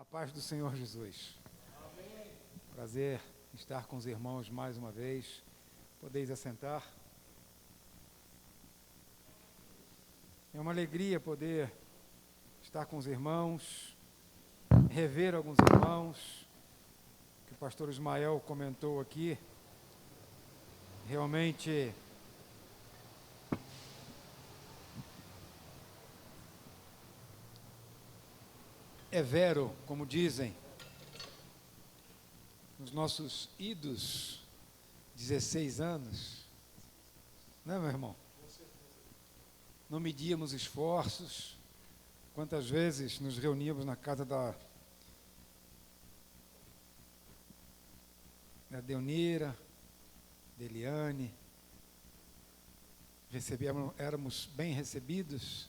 A paz do Senhor Jesus. Amém. Prazer estar com os irmãos mais uma vez. Podeis assentar. É uma alegria poder estar com os irmãos, rever alguns irmãos, que o pastor Ismael comentou aqui. Realmente é vero, como dizem, nos nossos idos 16 anos, não é, meu irmão? Não medíamos esforços. Quantas vezes nos reuníamos na casa da Deunira, da Eliane, éramos bem recebidos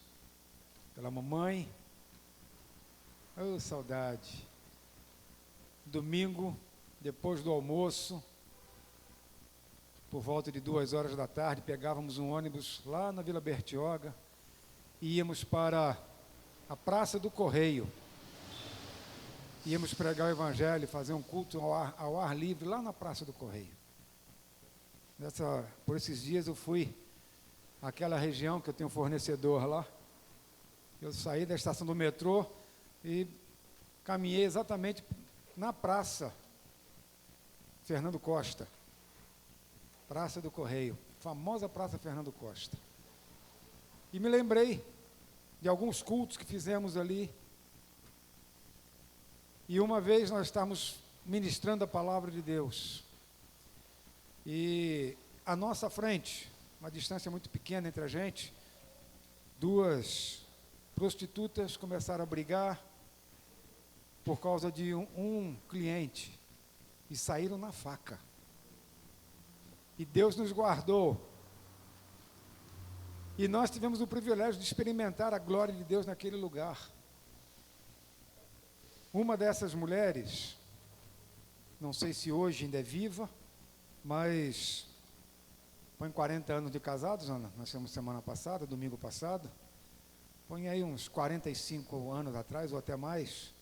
pela mamãe. Oh, saudade. Domingo, depois do almoço, por volta de 2 horas da tarde, pegávamos um ônibus lá na Vila Bertioga e íamos para a Praça do Correio. Íamos pregar o Evangelho, fazer um culto ao ar livre lá na Praça do Correio. Por esses dias eu fui àquela região que eu tenho um fornecedor lá. Eu saí da estação do metrô e caminhei exatamente na Praça Fernando Costa. Praça do Correio, famosa Praça Fernando Costa. E me lembrei de alguns cultos que fizemos ali. E uma vez nós estávamos ministrando a palavra de Deus. E à nossa frente, uma distância muito pequena entre a gente, 2 prostitutas começaram a brigar por causa de um cliente e saíram na faca. E Deus nos guardou. E nós tivemos o privilégio de experimentar a glória de Deus naquele lugar. Uma dessas mulheres, não sei se hoje ainda é viva, mas põe 40 anos de casados, Ana, nós temos semana passada, domingo passado, põe aí uns 45 anos atrás, ou até mais,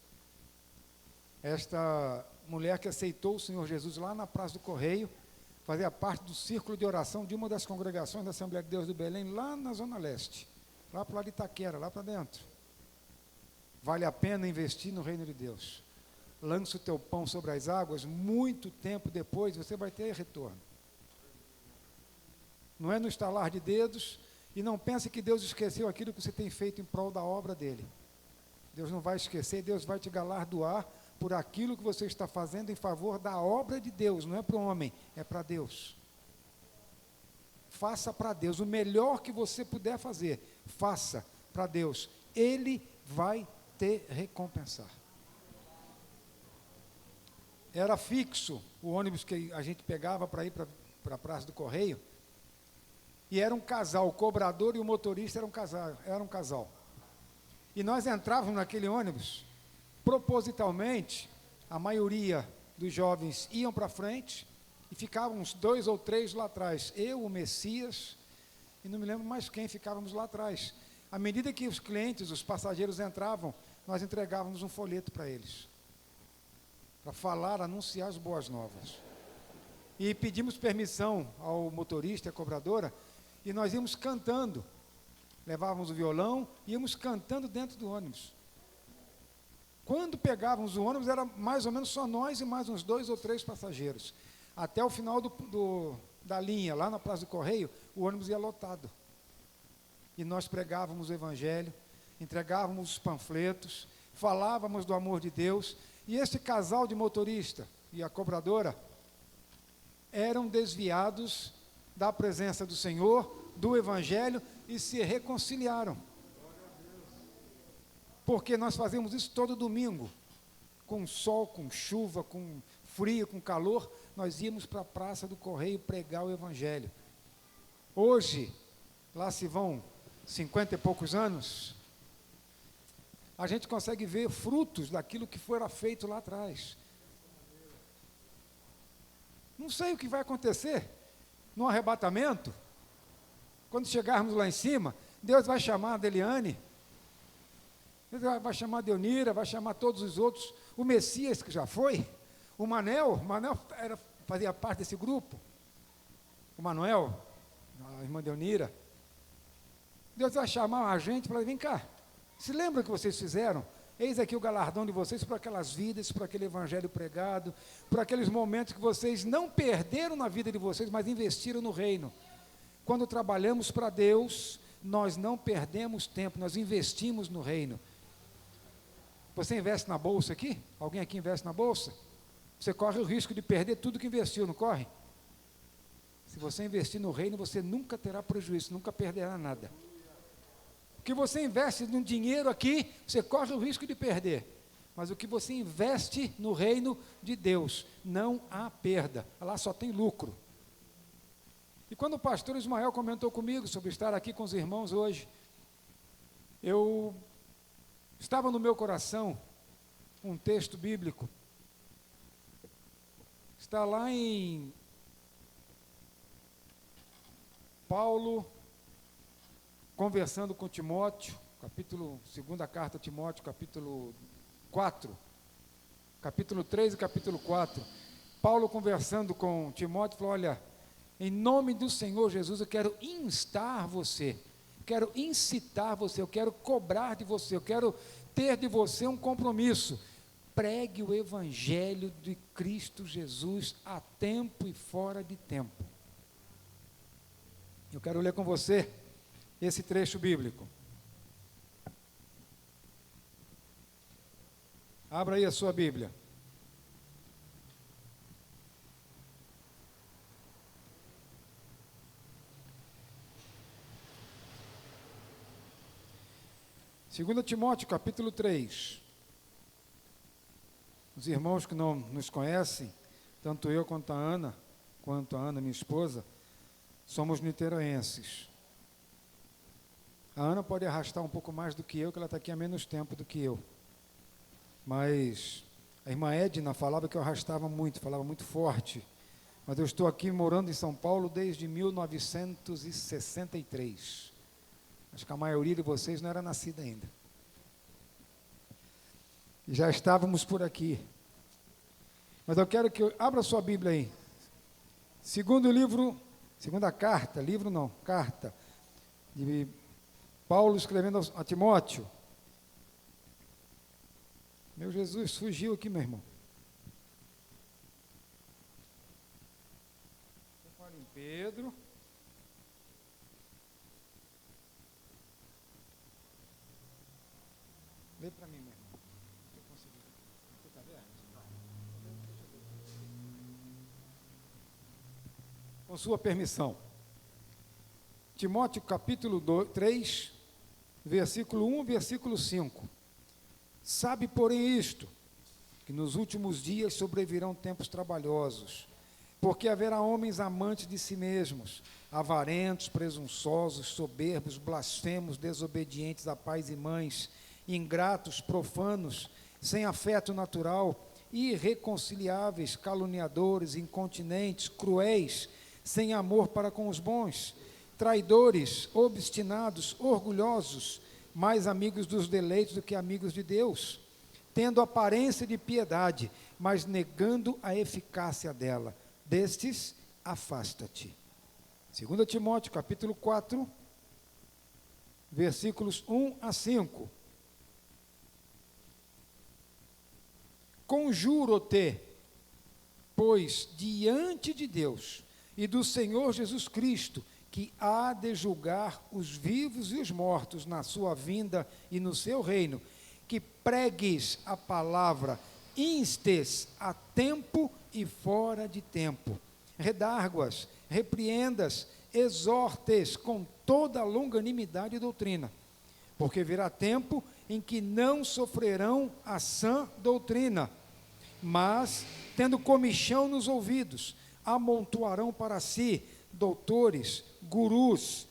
esta mulher que aceitou o Senhor Jesus lá na Praça do Correio, fazia parte do círculo de oração de uma das congregações da Assembleia de Deus do Belém, lá na Zona Leste, lá para o lado de Itaquera, lá para dentro. Vale a pena investir no reino de Deus. Lança o teu pão sobre as águas, muito tempo depois você vai ter retorno. Não é no estalar de dedos, e não pense que Deus esqueceu aquilo que você tem feito em prol da obra dele. Deus não vai esquecer, Deus vai te galardoar por aquilo que você está fazendo em favor da obra de Deus, não é para o homem, é para Deus. Faça para Deus, o melhor que você puder fazer, faça para Deus. Ele vai te recompensar. Era fixo o ônibus que a gente pegava para ir para a Praça do Correio, e era um casal, o cobrador e o motorista eram um casal. E nós entrávamos naquele ônibus, propositalmente, a maioria dos jovens iam para frente e ficavam uns 2 ou 3 lá atrás. Eu, o Messias, e não me lembro mais quem, ficávamos lá atrás. À medida que os clientes, os passageiros entravam, nós entregávamos um folheto para eles, para falar, anunciar as boas novas. E pedimos permissão ao motorista e à cobradora, e nós íamos cantando. Levávamos o violão, íamos cantando dentro do ônibus. Quando pegávamos o ônibus, era mais ou menos só nós e mais uns 2 ou 3 passageiros. Até o final da linha, lá na Praça do Correio, o ônibus ia lotado. E nós pregávamos o Evangelho, entregávamos os panfletos, falávamos do amor de Deus. E esse casal de motorista e a cobradora eram desviados da presença do Senhor, do Evangelho, e se reconciliaram. Porque nós fazemos isso todo domingo, com sol, com chuva, com frio, com calor, nós íamos para a Praça do Correio pregar o Evangelho. Hoje, lá se vão 50 e poucos anos, a gente consegue ver frutos daquilo que fora feito lá atrás. Não sei o que vai acontecer no arrebatamento, quando chegarmos lá em cima. Deus vai chamar a Deliane Ele vai chamar a Deonira, vai chamar todos os outros, o Messias que já foi, o Manel fazia parte desse grupo, o Manuel, a irmã Deonira. Deus vai chamar a gente para vem cá, se lembra o que vocês fizeram? Eis aqui o galardão de vocês por aquelas vidas, por aquele evangelho pregado, por aqueles momentos que vocês não perderam na vida de vocês, mas investiram no reino. Quando trabalhamos para Deus, nós não perdemos tempo, nós investimos no reino. Você investe na bolsa aqui? Alguém aqui investe na bolsa? Você corre o risco de perder tudo que investiu, não corre? Se você investir no reino, você nunca terá prejuízo, nunca perderá nada. O que você investe no dinheiro aqui, você corre o risco de perder. Mas o que você investe no reino de Deus, não há perda, lá só tem lucro. E quando o pastor Ismael comentou comigo sobre estar aqui com os irmãos hoje, estava no meu coração um texto bíblico. Está lá em Paulo, conversando com Timóteo, segunda carta a Timóteo, capítulo 4, capítulo 3 e capítulo 4. Paulo conversando com Timóteo, falou, olha, em nome do Senhor Jesus, eu quero instar você, quero incitar você, eu quero cobrar de você, eu quero ter de você um compromisso. Pregue o evangelho de Cristo Jesus a tempo e fora de tempo. Eu quero ler com você esse trecho bíblico. Abra aí a sua Bíblia. Segundo Timóteo, capítulo 3. Os irmãos que não nos conhecem, tanto eu quanto a Ana, minha esposa, somos niteroenses. A Ana pode arrastar um pouco mais do que eu, que ela está aqui há menos tempo do que eu. Mas a irmã Edna falava que eu arrastava muito, falava muito forte. Mas eu estou aqui morando em São Paulo desde 1963. Acho que a maioria de vocês não era nascida ainda. E já estávamos por aqui. Mas eu quero que abra sua Bíblia aí. Carta de Paulo escrevendo a Timóteo. Meu Jesus, fugiu aqui, meu irmão. Eu falo em Pedro. Lê para mim, meu irmão. Eu consegui. Você está vendo? Com sua permissão. Timóteo capítulo 3, versículo 1, versículo 5. Sabe, porém, isto, que nos últimos dias sobrevirão tempos trabalhosos, porque haverá homens amantes de si mesmos, avarentos, presunçosos, soberbos, blasfemos, desobedientes a pais e mães, ingratos, profanos, sem afeto natural, irreconciliáveis, caluniadores, incontinentes, cruéis, sem amor para com os bons, traidores, obstinados, orgulhosos, mais amigos dos deleites do que amigos de Deus, tendo aparência de piedade, mas negando a eficácia dela. Destes, afasta-te. 2 Timóteo, capítulo 4, versículos 1 a 5. Conjuro-te, pois, diante de Deus e do Senhor Jesus Cristo, que há de julgar os vivos e os mortos na sua vinda e no seu reino, que pregues a palavra, instes a tempo e fora de tempo, redarguas, repreendas, exortes com toda a longanimidade e doutrina, porque virá tempo em que não sofrerão a sã doutrina, mas, tendo comichão nos ouvidos, amontoarão para si doutores, gurus,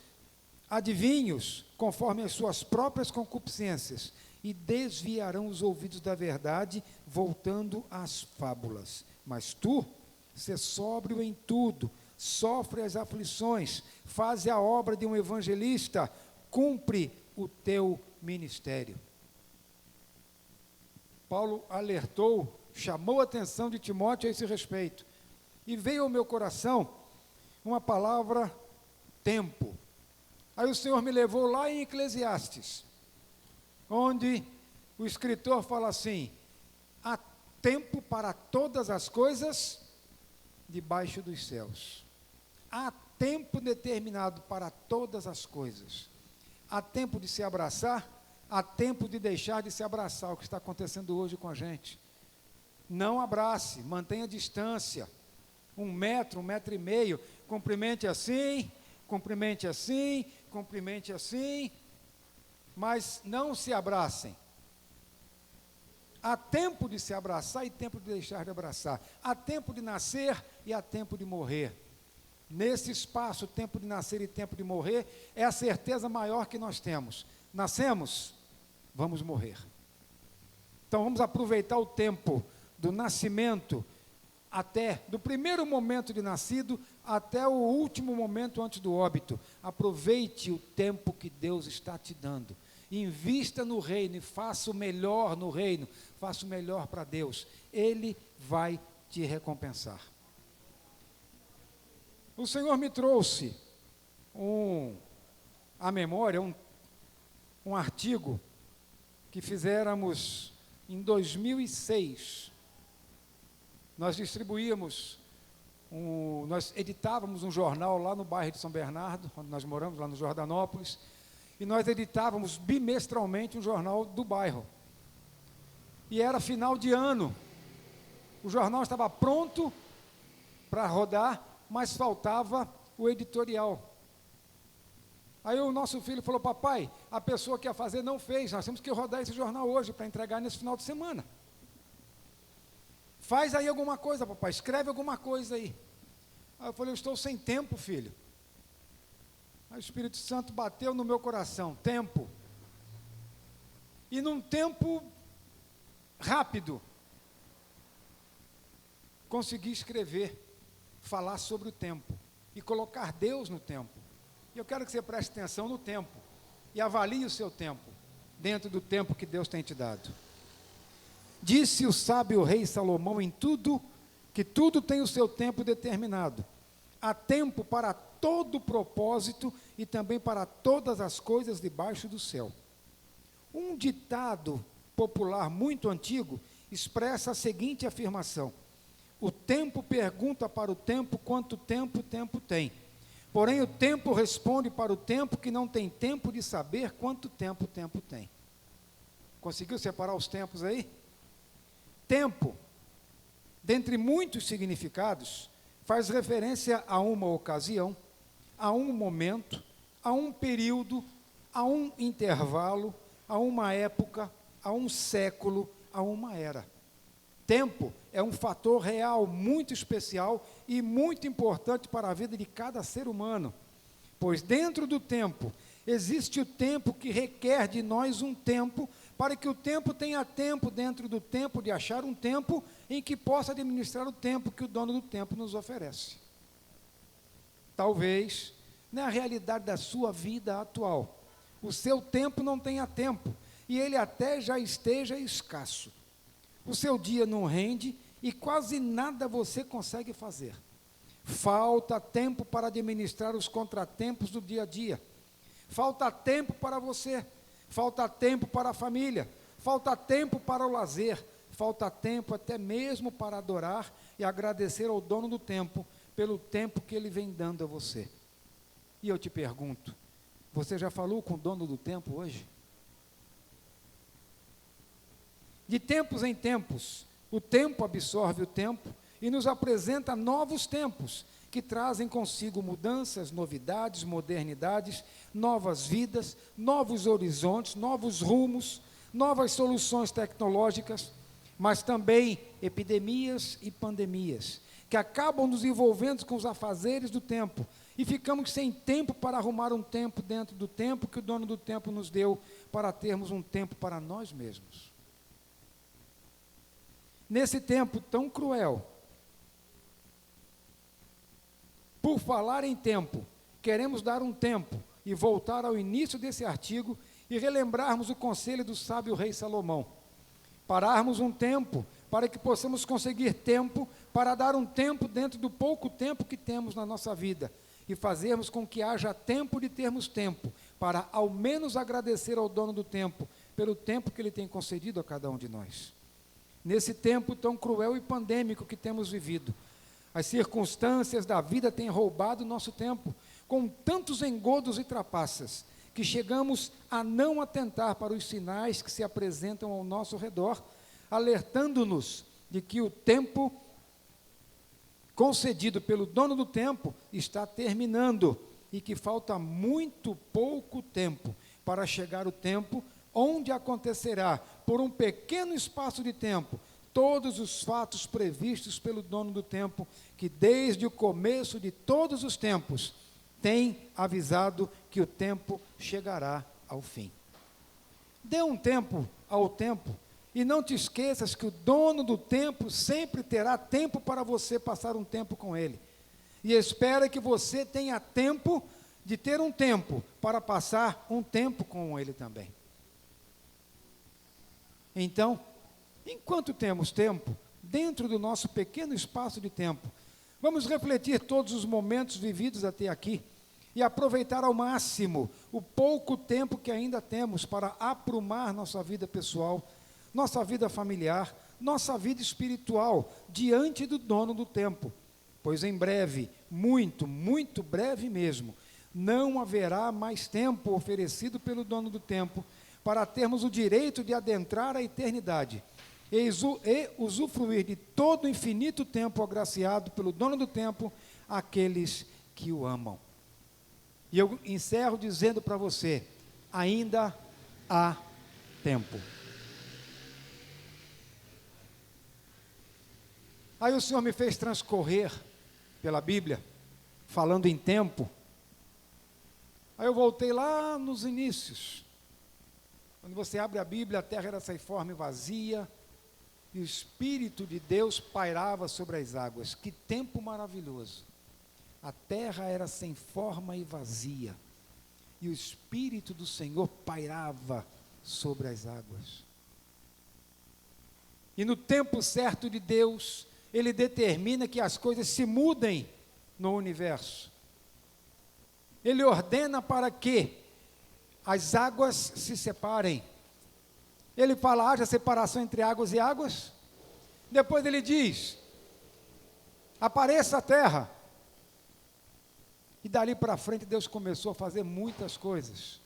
adivinhos, conforme as suas próprias concupiscências, e desviarão os ouvidos da verdade, voltando às fábulas. Mas tu, sê sóbrio em tudo, sofre as aflições, faze a obra de um evangelista, cumpre o teu ministério. Paulo alertou, chamou a atenção de Timóteo a esse respeito. E veio ao meu coração uma palavra, tempo. Aí o Senhor me levou lá em Eclesiastes, onde o escritor fala assim: há tempo para todas as coisas debaixo dos céus. Há tempo determinado para todas as coisas. Há tempo de se abraçar, há tempo de deixar de se abraçar, o que está acontecendo hoje com a gente. Não abrace, mantenha distância, 1 metro, 1,5 metros, cumprimente assim, cumprimente assim, cumprimente assim, mas não se abracem. Há tempo de se abraçar e tempo de deixar de abraçar. Há tempo de nascer e há tempo de morrer. Nesse espaço, tempo de nascer e tempo de morrer, é a certeza maior que nós temos. Nascemos, vamos morrer. Então vamos aproveitar o tempo do nascimento, do primeiro momento de nascido até o último momento antes do óbito. Aproveite o tempo que Deus está te dando. Invista no reino e faça o melhor no reino, faça o melhor para Deus. Ele vai te recompensar. O Senhor me trouxe à memória um artigo que fizéramos em 2006. Nós distribuíamos, nós editávamos um jornal lá no bairro de São Bernardo, onde nós moramos, lá no Jordanópolis, e nós editávamos bimestralmente um jornal do bairro. E era final de ano. O jornal estava pronto para rodar, mas faltava o editorial. Aí o nosso filho falou: papai, a pessoa que ia fazer não fez, nós temos que rodar esse jornal hoje para entregar nesse final de semana. Faz aí alguma coisa, papai, escreve alguma coisa aí. Aí eu falei: eu estou sem tempo, filho. Aí o Espírito Santo bateu no meu coração: tempo. E num tempo rápido, consegui escrever, falar sobre o tempo e colocar Deus no tempo. E eu quero que você preste atenção no tempo e avalie o seu tempo, dentro do tempo que Deus tem te dado. Disse o sábio rei Salomão em tudo, que tudo tem o seu tempo determinado. Há tempo para todo propósito e também para todas as coisas debaixo do céu. Um ditado popular muito antigo expressa a seguinte afirmação: o tempo pergunta para o tempo quanto tempo o tempo tem. Porém, o tempo responde para o tempo que não tem tempo de saber quanto tempo o tempo tem. Conseguiu separar os tempos aí? Tempo, dentre muitos significados, faz referência a uma ocasião, a um momento, a um período, a um intervalo, a uma época, a um século, a uma era. Tempo é um fator real muito especial e muito importante para a vida de cada ser humano, pois dentro do tempo existe o tempo que requer de nós um tempo, para que o tempo tenha tempo dentro do tempo de achar um tempo em que possa administrar o tempo que o dono do tempo nos oferece. Talvez, na realidade da sua vida atual, o seu tempo não tenha tempo, e ele até já esteja escasso. O seu dia não rende e quase nada você consegue fazer. Falta tempo para administrar os contratempos do dia a dia. Falta tempo para você. Falta tempo para a família. Falta tempo para o lazer. Falta tempo até mesmo para adorar e agradecer ao dono do tempo pelo tempo que ele vem dando a você. E eu te pergunto, você já falou com o dono do tempo hoje? De tempos em tempos, o tempo absorve o tempo e nos apresenta novos tempos, que trazem consigo mudanças, novidades, modernidades, novas vidas, novos horizontes, novos rumos, novas soluções tecnológicas, mas também epidemias e pandemias, que acabam nos envolvendo com os afazeres do tempo, e ficamos sem tempo para arrumar um tempo dentro do tempo que o dono do tempo nos deu, para termos um tempo para nós mesmos. Nesse tempo tão cruel, por falar em tempo, queremos dar um tempo e voltar ao início desse artigo e relembrarmos o conselho do sábio rei Salomão. pararmos um tempo, para que possamos conseguir tempo para dar um tempo dentro do pouco tempo que temos na nossa vida e fazermos com que haja tempo de termos tempo para ao menos agradecer ao dono do tempo pelo tempo que ele tem concedido a cada um de nós. Nesse tempo tão cruel e pandêmico que temos vivido, as circunstâncias da vida têm roubado o nosso tempo, com tantos engodos e trapaças, que chegamos a não atentar para os sinais que se apresentam ao nosso redor, alertando-nos de que o tempo concedido pelo dono do tempo está terminando e que falta muito pouco tempo para chegar o tempo onde acontecerá, por um pequeno espaço de tempo, todos os fatos previstos pelo dono do tempo, que desde o começo de todos os tempos tem avisado que o tempo chegará ao fim. Dê um tempo ao tempo e não te esqueças que o dono do tempo sempre terá tempo para você passar um tempo com ele. E espera que você tenha tempo de ter um tempo para passar um tempo com ele também. Então, enquanto temos tempo, dentro do nosso pequeno espaço de tempo, vamos refletir todos os momentos vividos até aqui e aproveitar ao máximo o pouco tempo que ainda temos para aprumar nossa vida pessoal, nossa vida familiar, nossa vida espiritual diante do dono do tempo, pois em breve, muito, muito breve mesmo, não haverá mais tempo oferecido pelo dono do tempo para termos o direito de adentrar a eternidade e usufruir de todo o infinito tempo agraciado pelo dono do tempo àqueles que o amam. E eu encerro dizendo para você, ainda há tempo. Aí o Senhor me fez transcorrer pela Bíblia, falando em tempo. Aí eu voltei lá nos inícios. Quando você abre a Bíblia, a terra era sem forma e vazia, e o Espírito de Deus pairava sobre as águas. Que tempo maravilhoso! A terra era sem forma e vazia, e o Espírito do Senhor pairava sobre as águas. E no tempo certo de Deus, Ele determina que as coisas se mudem no universo. Ele ordena para que as águas se separem. Ele fala, haja separação entre águas e águas. Depois ele diz, apareça a terra. E dali para frente Deus começou a fazer muitas coisas,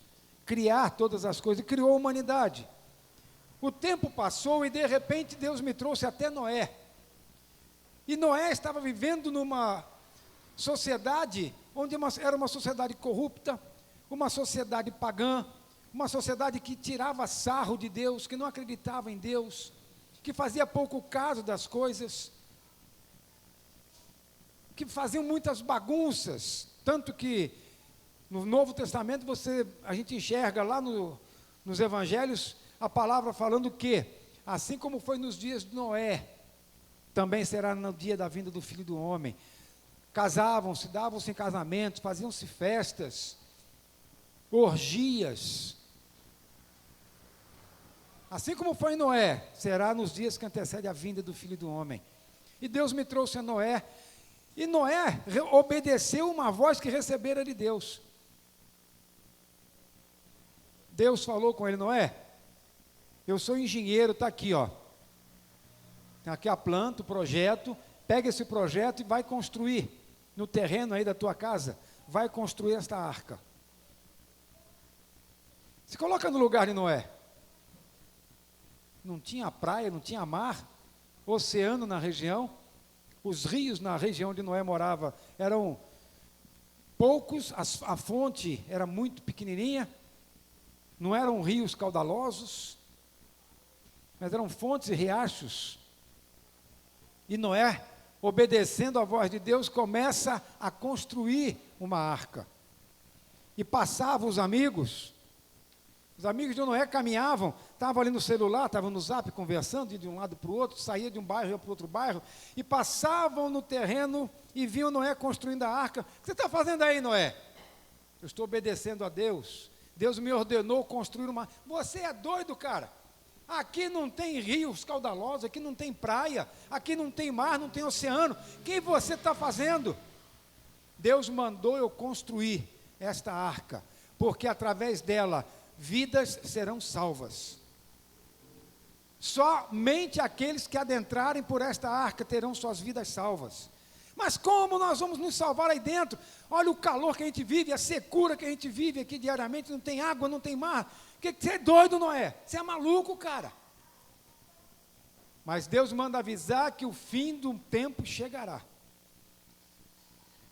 criar todas as coisas, e criou a humanidade. O tempo passou e de repente Deus me trouxe até Noé. E Noé estava vivendo numa sociedade, onde era uma sociedade corrupta, uma sociedade pagã, uma sociedade que tirava sarro de Deus, que não acreditava em Deus, que fazia pouco caso das coisas, que faziam muitas bagunças, tanto que no Novo Testamento a gente enxerga lá nos Evangelhos a palavra falando que, assim como foi nos dias de Noé, também será no dia da vinda do Filho do Homem. Casavam-se, davam-se em casamentos, faziam-se festas, orgias. Assim como foi em Noé, será nos dias que antecedem a vinda do Filho do Homem. E Deus me trouxe a Noé, e Noé obedeceu uma voz que recebera de Deus. Deus falou com ele, Noé, eu sou engenheiro, está aqui, ó. Aqui a planta, o projeto, pega esse projeto e vai construir no terreno aí da tua casa, vai construir esta arca. Se coloca no lugar de Noé. Não tinha praia, não tinha mar, oceano na região, os rios na região onde Noé morava eram poucos, a fonte era muito pequenininha, não eram rios caudalosos, mas eram fontes e riachos. E Noé, obedecendo à voz de Deus, começa a construir uma arca. E passavam os amigos de Noé caminhavam, estavam ali no celular, estavam no Zap conversando, de um lado para o outro, saía de um bairro e ia para o outro bairro, e passavam no terreno e viam Noé construindo a arca. O que você está fazendo aí, Noé? Eu estou obedecendo a Deus. Deus me ordenou construir uma... Você é doido, cara? Aqui não tem rios caudalosos, aqui não tem praia, aqui não tem mar, não tem oceano. O que você está fazendo? Deus mandou eu construir esta arca, porque através dela vidas serão salvas. Somente aqueles que adentrarem por esta arca terão suas vidas salvas. Mas como nós vamos nos salvar aí dentro? Olha o calor que a gente vive, a secura que a gente vive aqui diariamente, não tem água, não tem mar. Você é doido, Noé? Você é maluco, cara. Mas Deus manda avisar que o fim do tempo chegará.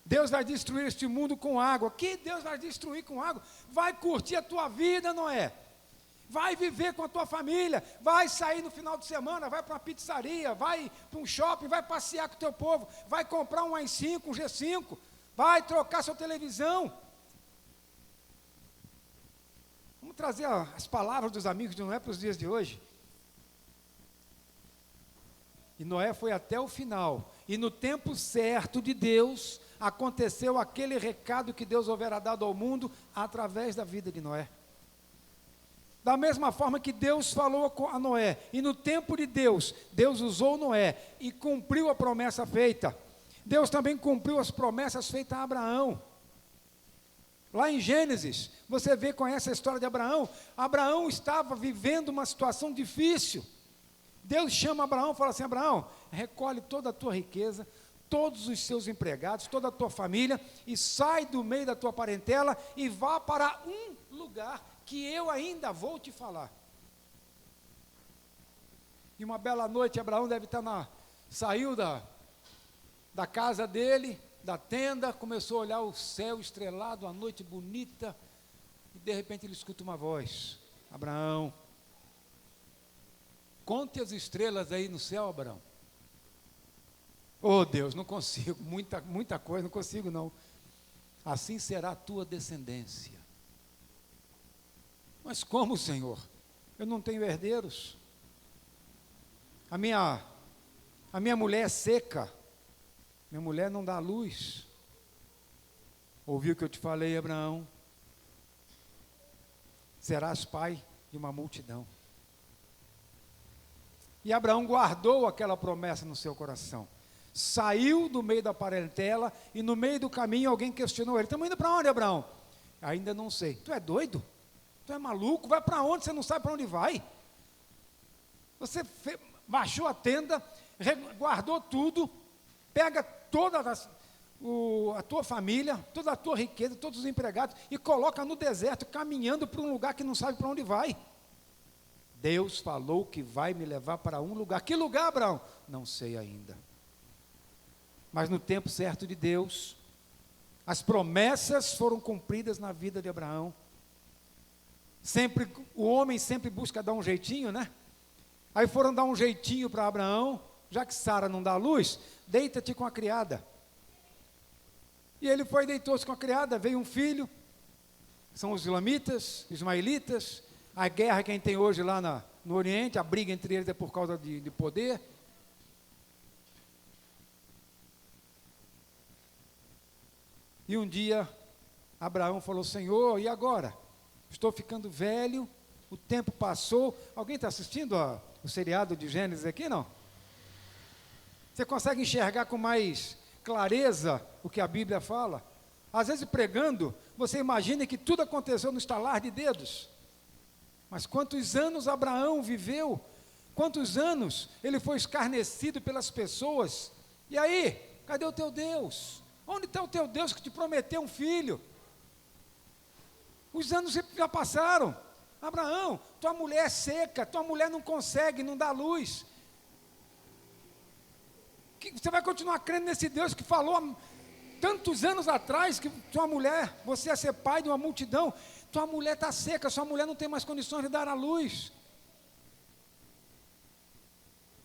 Deus vai destruir este mundo com água. Que Deus vai destruir com água? Vai curtir a tua vida, Noé. Vai viver com a tua família, vai sair no final de semana, vai para uma pizzaria, vai para um shopping, vai passear com o teu povo, vai comprar um i5, um G5, vai trocar sua televisão. Vamos trazer as palavras dos amigos de Noé para os dias de hoje. E Noé foi até o final, e no tempo certo de Deus, aconteceu aquele recado que Deus houvera dado ao mundo através da vida de Noé. Da mesma forma que Deus falou a Noé, e no tempo de Deus, Deus usou Noé e cumpriu a promessa feita. Deus também cumpriu as promessas feitas a Abraão. Lá em Gênesis, você conhece a história de Abraão. Abraão estava vivendo uma situação difícil. Deus chama Abraão e fala assim: Abraão, recolhe toda a tua riqueza, todos os seus empregados, toda a tua família, e sai do meio da tua parentela e vá para um lugar que eu ainda vou te falar. E uma bela noite, Abraão deve estar saiu da casa dele, da tenda, começou a olhar o céu estrelado, a noite bonita, e de repente ele escuta uma voz: Abraão, conte as estrelas aí no céu, Abraão. Oh Deus, não consigo, muita coisa, não consigo não. Assim será a tua descendência. Mas como, Senhor? Eu não tenho herdeiros. A minha mulher é seca. Minha mulher não dá luz. Ouviu o que eu te falei, Abraão? Serás pai de uma multidão. E Abraão guardou aquela promessa no seu coração. Saiu do meio da parentela e no meio do caminho alguém questionou ele: estamos indo para onde, Abraão? Ainda não sei. Tu é doido? Tu é maluco? Vai para onde? Você não sabe para onde vai? Você baixou a tenda, guardou tudo, pega toda a tua família, toda a tua riqueza, todos os empregados e coloca no deserto, caminhando para um lugar que não sabe para onde vai. Deus falou que vai me levar para um lugar. Que lugar, Abraão? Não sei ainda. Mas no tempo certo de Deus, as promessas foram cumpridas na vida de Abraão. O homem sempre busca dar um jeitinho, né? Aí foram dar um jeitinho para Abraão: já que Sara não dá luz, deita-te com a criada. E ele foi e deitou-se com a criada, veio um filho, são os ilamitas, ismaelitas, a guerra que a gente tem hoje lá no Oriente, a briga entre eles é por causa de poder. E um dia, Abraão falou: Senhor, e agora? Estou ficando velho, o tempo passou. Alguém está assistindo o seriado de Gênesis aqui, não? Você consegue enxergar com mais clareza o que a Bíblia fala? Às vezes pregando, você imagina que tudo aconteceu no estalar de dedos. Mas quantos anos Abraão viveu? Quantos anos ele foi escarnecido pelas pessoas? E aí, cadê o teu Deus? Onde está o teu Deus que te prometeu um filho? Os anos já passaram. Abraão, tua mulher é seca, tua mulher não consegue, não dá luz. Você vai continuar crendo nesse Deus que falou há tantos anos atrás que tua mulher, você ia ser pai de uma multidão? Tua mulher está seca, sua mulher não tem mais condições de dar a luz.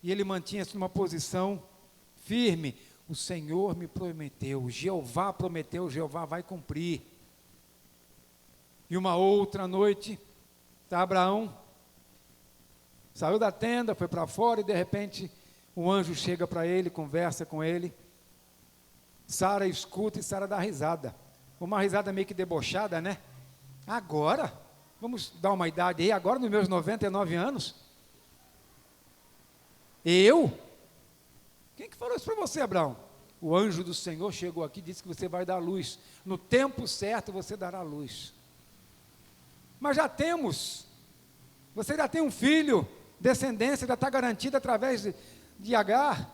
E ele mantinha-se numa posição firme. O Senhor me prometeu, o Jeová prometeu, o Jeová vai cumprir. E uma outra noite, Abraão saiu da tenda, foi para fora e de repente um anjo chega para ele, conversa com ele. Sara escuta e Sara dá risada. Uma risada meio que debochada, né? Agora, vamos dar uma idade aí, agora nos meus 99 anos, Eu? Quem que falou isso para você, Abraão? O anjo do Senhor chegou aqui e disse que você vai dar luz. No tempo certo você dará luz. Mas já temos. Você já tem um filho, descendência já está garantida através de Agar.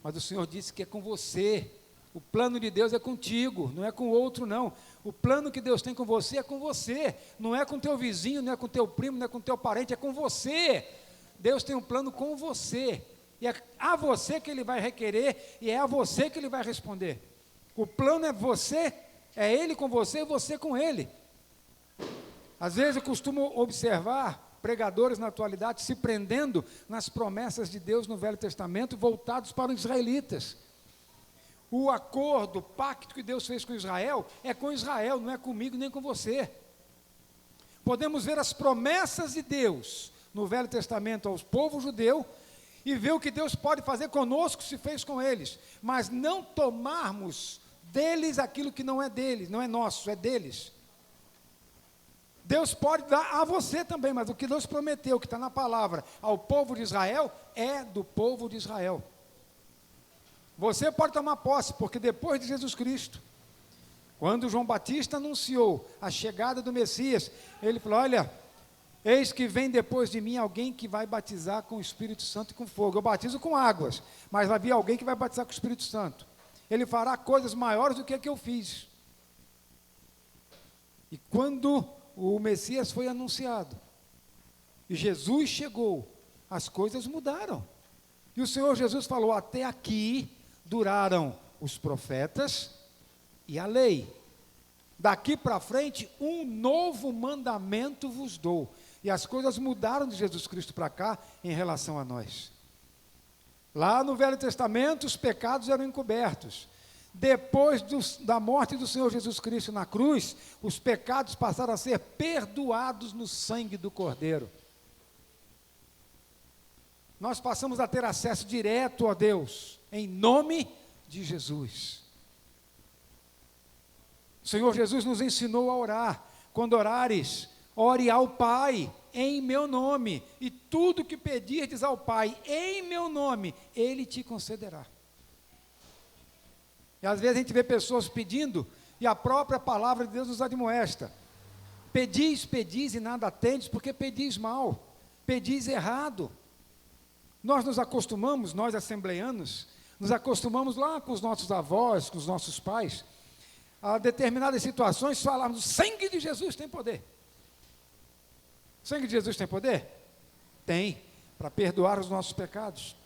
Mas o Senhor disse que é com você. O plano de Deus é contigo, não é com o outro não. O plano que Deus tem com você é com você. Não é com teu vizinho, não é com teu primo, não é com teu parente, é com você. Deus tem um plano com você. E é a você que Ele vai requerer e é a você que Ele vai responder. O plano é você, é Ele com você e você com Ele. Às vezes eu costumo observar pregadores na atualidade se prendendo nas promessas de Deus no Velho Testamento, voltados para os israelitas. O acordo, o pacto que Deus fez com Israel, é com Israel, não é comigo nem com você. Podemos ver as promessas de Deus no Velho Testamento ao povo judeu, e ver o que Deus pode fazer conosco se fez com eles, mas não tomarmos deles aquilo que não é deles, não é nosso, é deles. Deus pode dar a você também, mas o que Deus prometeu, que está na palavra, ao povo de Israel, é do povo de Israel. Você pode tomar posse, porque depois de Jesus Cristo, quando João Batista anunciou a chegada do Messias, ele falou, olha, eis que vem depois de mim alguém que vai batizar com o Espírito Santo e com fogo. Eu batizo com águas, mas vai vir alguém que vai batizar com o Espírito Santo. Ele fará coisas maiores do que a que eu fiz. E quando o Messias foi anunciado, e Jesus chegou, as coisas mudaram. E o Senhor Jesus falou, até aqui duraram os profetas e a lei. Daqui para frente, um novo mandamento vos dou. E as coisas mudaram de Jesus Cristo para cá em relação a nós. Lá no Velho Testamento, os pecados eram encobertos. Depois da morte do Senhor Jesus Cristo na cruz, os pecados passaram a ser perdoados no sangue do Cordeiro. Nós passamos a ter acesso direto a Deus, em nome de Jesus. O Senhor Jesus nos ensinou a orar. Quando orares, ore ao Pai, em meu nome, e tudo que pedirdes ao Pai, em meu nome, Ele te concederá. E às vezes a gente vê pessoas pedindo, e a própria palavra de Deus nos admoesta. Pedis, pedis e nada tendes, porque pedis mal, pedis errado. Nós nos acostumamos, nós assembleanos, nos acostumamos lá com os nossos avós, com os nossos pais, a determinadas situações falarmos, o sangue de Jesus tem poder. O sangue de Jesus tem poder? Tem, para perdoar os nossos pecados.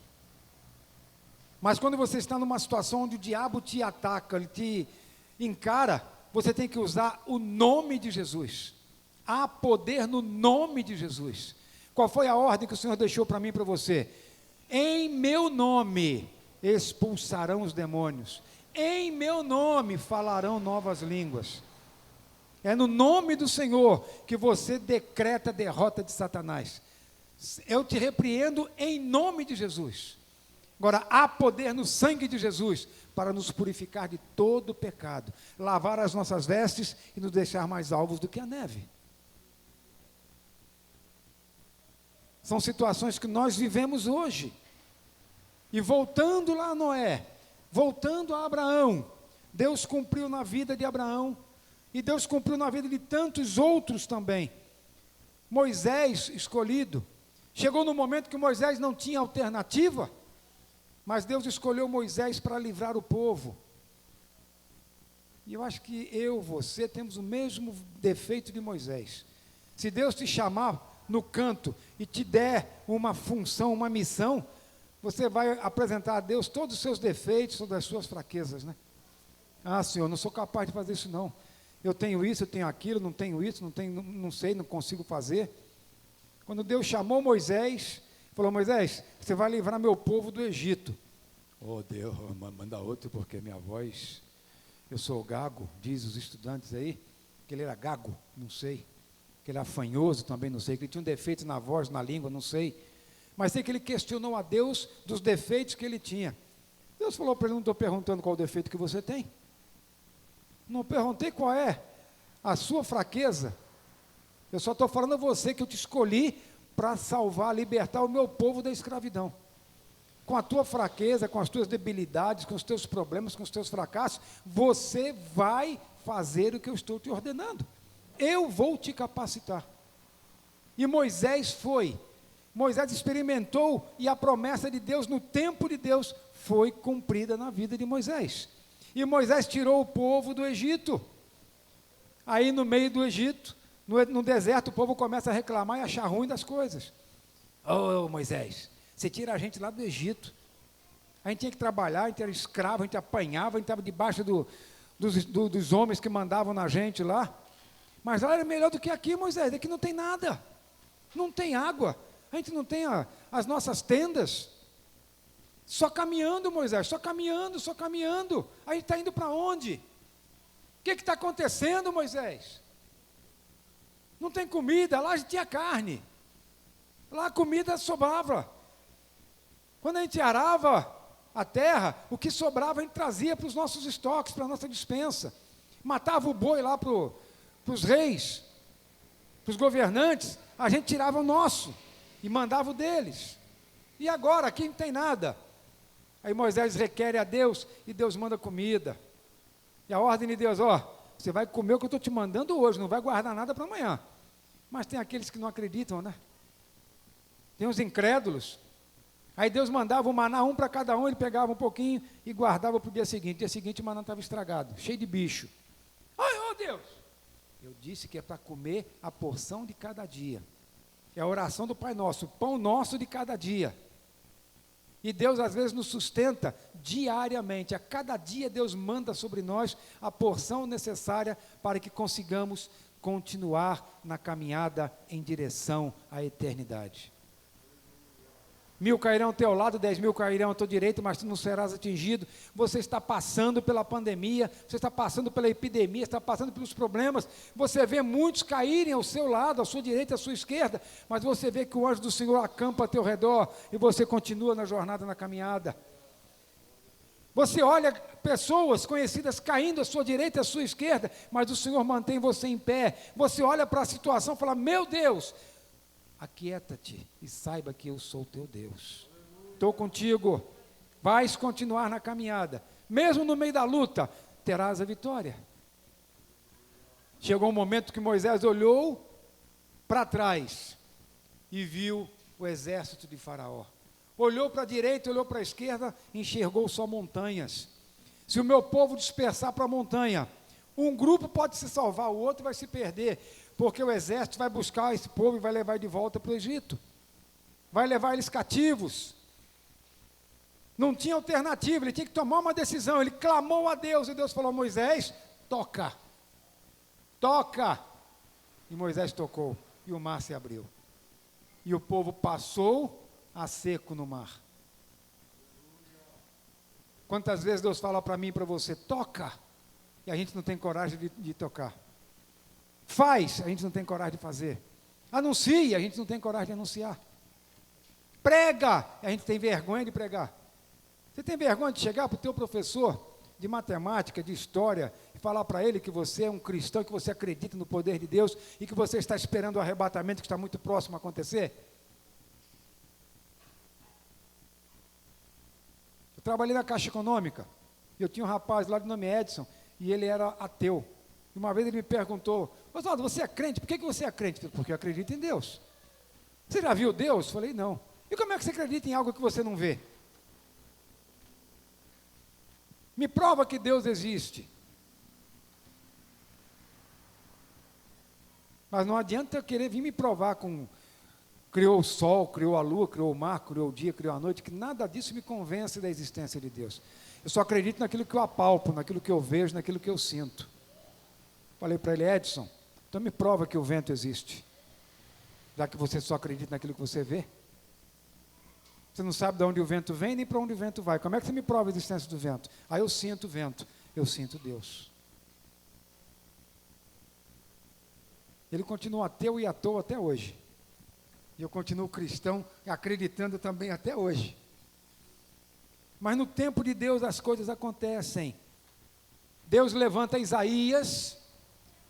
Mas quando você está numa situação onde o diabo te ataca, ele te encara, você tem que usar o nome de Jesus. Há poder no nome de Jesus. Qual foi a ordem que o Senhor deixou para mim e para você? Em meu nome expulsarão os demônios. Em meu nome falarão novas línguas. É no nome do Senhor que você decreta a derrota de Satanás. Eu te repreendo em nome de Jesus. Agora, há poder no sangue de Jesus para nos purificar de todo pecado, lavar as nossas vestes e nos deixar mais alvos do que a neve. São situações que nós vivemos hoje. E voltando lá a Noé, voltando a Abraão, Deus cumpriu na vida de Abraão, e Deus cumpriu na vida de tantos outros também. Moisés escolhido, chegou no momento que Moisés não tinha alternativa, mas Deus escolheu Moisés para livrar o povo. E eu acho que você temos o mesmo defeito de Moisés. Se Deus te chamar no canto e te der uma função, uma missão, você vai apresentar a Deus todos os seus defeitos, todas as suas fraquezas, né? Ah, Senhor, não sou capaz de fazer isso não. Eu tenho isso, eu tenho aquilo, não tenho isso, não sei, não consigo fazer. Quando Deus chamou Moisés, falou, Moisés, você vai livrar meu povo do Egito. Oh Deus, manda outro, porque minha voz, eu sou gago, diz os estudantes aí, que ele era gago, não sei. Que ele era afanhoso também, não sei. Que ele tinha um defeito na voz, na língua, não sei. Mas sei que ele questionou a Deus dos defeitos que ele tinha. Deus falou para ele, não estou perguntando qual o defeito que você tem. Não perguntei qual é a sua fraqueza. Eu só estou falando a você que eu te escolhi para salvar, libertar o meu povo da escravidão. Com a tua fraqueza, com as tuas debilidades, com os teus problemas, com os teus fracassos, você vai fazer o que eu estou te ordenando. Eu vou te capacitar. E Moisés foi. Moisés experimentou e a promessa de Deus, no tempo de Deus, foi cumprida na vida de Moisés. E Moisés tirou o povo do Egito. Aí no meio do Egito, no deserto, o povo começa a reclamar e achar ruim das coisas. Ô Moisés, você tira a gente lá do Egito. A gente tinha que trabalhar, a gente era escravo, a gente apanhava, a gente estava debaixo dos homens que mandavam na gente lá. Mas lá era melhor do que aqui, Moisés. Aqui não tem nada. Não tem água. A gente não tem as nossas tendas. Só caminhando, Moisés, só caminhando, só caminhando. A gente está indo para onde? O que está acontecendo, Moisés? Não tem comida, lá a gente tinha carne. Lá a comida sobrava. Quando a gente arava a terra, o que sobrava a gente trazia para os nossos estoques, para a nossa despensa. Matava o boi lá para os reis, para os governantes, a gente tirava o nosso e mandava o deles. E agora, aqui não tem nada. Aí Moisés requer a Deus e Deus manda comida. E a ordem de Deus, você vai comer o que eu estou te mandando hoje, não vai guardar nada para amanhã. Mas tem aqueles que não acreditam, né? Tem os incrédulos. Aí Deus mandava o maná, um para cada um, ele pegava um pouquinho e guardava para o dia seguinte. Dia seguinte o maná estava estragado, cheio de bicho. Ai, Deus! Eu disse que é para comer a porção de cada dia. É a oração do Pai Nosso, o pão nosso de cada dia. E Deus às vezes nos sustenta diariamente. A cada dia Deus manda sobre nós a porção necessária para que consigamos continuar na caminhada em direção à eternidade. 1000 cairão ao teu lado, 10.000 cairão à tua direita, mas tu não serás atingido. Você está passando pela pandemia, você está passando pela epidemia, está passando pelos problemas. Você vê muitos caírem ao seu lado, à sua direita, à sua esquerda, mas você vê que o anjo do Senhor acampa ao teu redor e você continua na jornada, na caminhada. Você olha pessoas conhecidas caindo à sua direita e à sua esquerda, mas o Senhor mantém você em pé. Você olha para a situação e fala, meu Deus, aquieta-te e saiba que eu sou teu Deus. Estou contigo, vais continuar na caminhada. Mesmo no meio da luta, terás a vitória. Chegou um momento que Moisés olhou para trás e viu o exército de Faraó. Olhou para a direita, olhou para a esquerda, enxergou só montanhas. Se o meu povo dispersar para a montanha, um grupo pode se salvar, o outro vai se perder, porque o exército vai buscar esse povo e vai levar de volta para o Egito. Vai levar eles cativos. Não tinha alternativa, ele tinha que tomar uma decisão. Ele clamou a Deus e Deus falou, Moisés, toca. Toca. E Moisés tocou e o mar se abriu. E o povo passou a seco no mar. Quantas vezes Deus fala para mim e para você, toca, e a gente não tem coragem de tocar. Faz, a gente não tem coragem de fazer. Anuncia, a gente não tem coragem de anunciar. Prega, a gente tem vergonha de pregar. Você tem vergonha de chegar para o teu professor de matemática, de história, e falar para ele que você é um cristão, que você acredita no poder de Deus, e que você está esperando o arrebatamento que está muito próximo a acontecer? Eu trabalhei na Caixa Econômica, e eu tinha um rapaz lá de nome Edson, e ele era ateu. E uma vez ele me perguntou, Oswaldo, você é crente? Por que você é crente? Porque eu acredito em Deus. Você já viu Deus? Eu falei, não. E como é que você acredita em algo que você não vê? Me prova que Deus existe. Mas não adianta eu querer vir me provar com... Criou o sol, criou a lua, criou o mar, criou o dia, criou a noite, que nada disso me convence da existência de Deus. Eu só acredito naquilo que eu apalpo, naquilo que eu vejo, naquilo que eu sinto. Falei para ele, Edson, então me prova que o vento existe. Já que você só acredita naquilo que você vê. Você não sabe de onde o vento vem, nem para onde o vento vai. Como é que você me prova a existência do vento? Aí eu sinto o vento, eu sinto Deus. Ele continua ateu e à toa até hoje. E eu continuo cristão, acreditando também até hoje. Mas no tempo de Deus as coisas acontecem. Deus levanta Isaías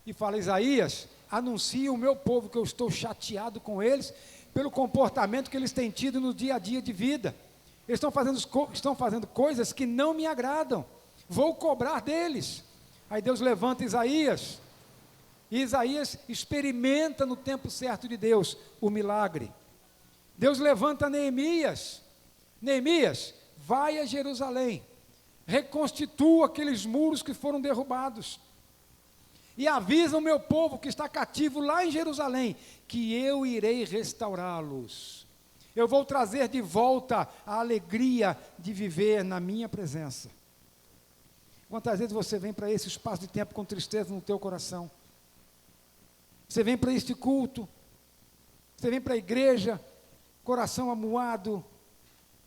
e fala, Isaías, anuncia o meu povo que eu estou chateado com eles, pelo comportamento que eles têm tido no dia a dia de vida. Eles estão fazendo coisas que não me agradam. Vou cobrar deles. Aí Deus levanta Isaías. E Isaías experimenta no tempo certo de Deus o milagre. Deus levanta Neemias. Neemias, vai a Jerusalém. Reconstitua aqueles muros que foram derrubados. E avisa o meu povo que está cativo lá em Jerusalém, que eu irei restaurá-los. Eu vou trazer de volta a alegria de viver na minha presença. Quantas vezes você vem para esse espaço de tempo com tristeza no teu coração? Você vem para este culto, você vem para a igreja, coração amuado,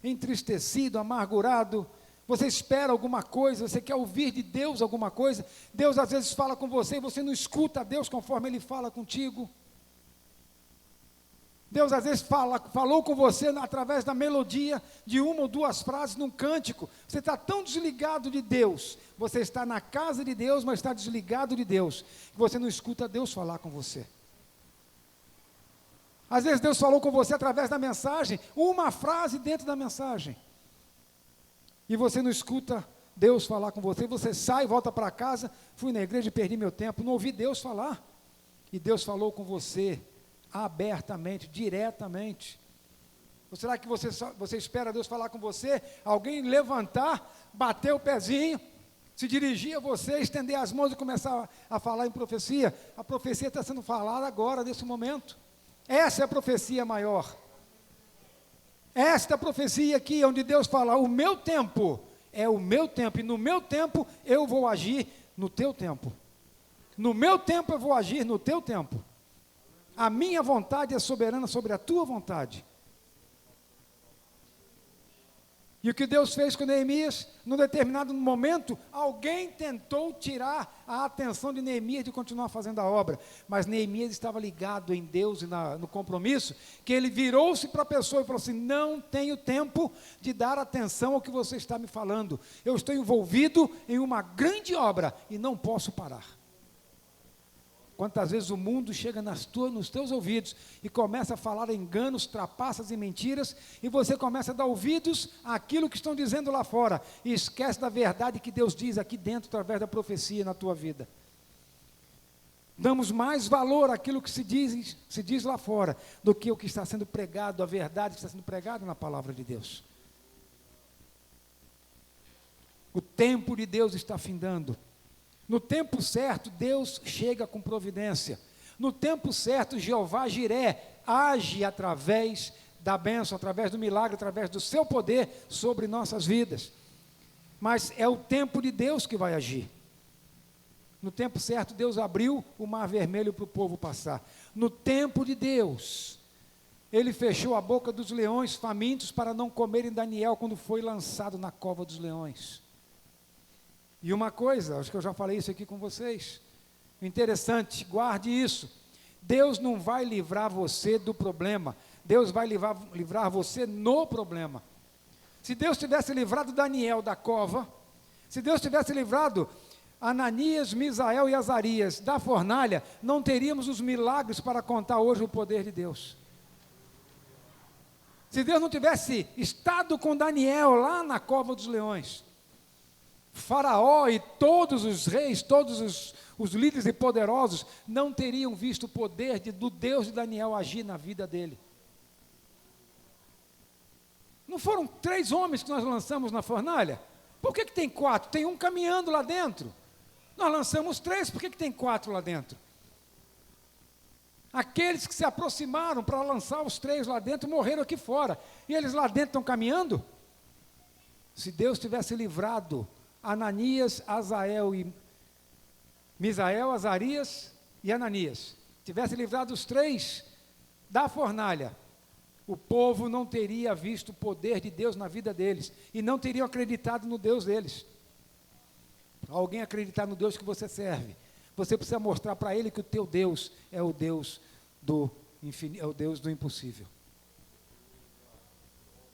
entristecido, amargurado, você espera alguma coisa, você quer ouvir de Deus alguma coisa, Deus às vezes fala com você e você não escuta Deus conforme Ele fala contigo. Deus às vezes falou com você através da melodia de uma ou duas frases num cântico. Você está tão desligado de Deus, você está na casa de Deus, mas está desligado de Deus, que você não escuta Deus falar com você. Às vezes Deus falou com você através da mensagem, uma frase dentro da mensagem, e você não escuta Deus falar com você, você sai, volta para casa, fui na igreja e perdi meu tempo, não ouvi Deus falar, e Deus falou com você, abertamente, diretamente. Ou será que você espera Deus falar com você, alguém levantar, bater o pezinho, se dirigir a você, estender as mãos e começar a falar em profecia? A profecia está sendo falada agora, nesse momento. Essa é a profecia maior. Esta profecia aqui, onde Deus fala, o meu tempo é o meu tempo, e no meu tempo eu vou agir no teu tempo. No meu tempo eu vou agir no teu tempo. A minha vontade é soberana sobre a tua vontade. E o que Deus fez com Neemias, num determinado momento, alguém tentou tirar a atenção de Neemias de continuar fazendo a obra, mas Neemias estava ligado em Deus e no compromisso, que ele virou-se para a pessoa e falou assim, não tenho tempo de dar atenção ao que você está me falando, eu estou envolvido em uma grande obra e não posso parar. Quantas vezes o mundo chega nos teus ouvidos e começa a falar enganos, trapaças e mentiras, e você começa a dar ouvidos àquilo que estão dizendo lá fora, e esquece da verdade que Deus diz aqui dentro, através da profecia na tua vida. Damos mais valor àquilo que se diz lá fora, do que o que está sendo pregado, a verdade que está sendo pregada na palavra de Deus. O tempo de Deus está findando. No tempo certo, Deus chega com providência. No tempo certo, Jeová Jiré age através da bênção, através do milagre, através do seu poder sobre nossas vidas. Mas é o tempo de Deus que vai agir. No tempo certo, Deus abriu o mar vermelho para o povo passar. No tempo de Deus, Ele fechou a boca dos leões famintos para não comerem Daniel quando foi lançado na cova dos leões. E uma coisa, acho que eu já falei isso aqui com vocês, interessante, guarde isso, Deus não vai livrar você do problema, Deus vai livrar você no problema. Se Deus tivesse livrado Daniel da cova, se Deus tivesse livrado Ananias, Misael e Azarias da fornalha, não teríamos os milagres para contar hoje o poder de Deus. Se Deus não tivesse estado com Daniel lá na cova dos leões, Faraó e todos os reis, todos os líderes e poderosos não teriam visto o poder do Deus de Daniel agir na vida dele. Não foram 3 homens que nós lançamos na fornalha? Por que tem 4? Tem um caminhando lá dentro. Nós lançamos 3, por que tem 4 lá dentro? Aqueles que se aproximaram para lançar os 3 lá dentro morreram aqui fora. E eles lá dentro estão caminhando? Se Deus tivesse livrado Ananias, Azael e Misael, Azarias e Ananias, tivesse livrado os 3 da fornalha, o povo não teria visto o poder de Deus na vida deles, e não teriam acreditado no Deus deles. Para alguém acreditar no Deus que você serve, você precisa mostrar para ele que o teu Deus é o Deus do impossível.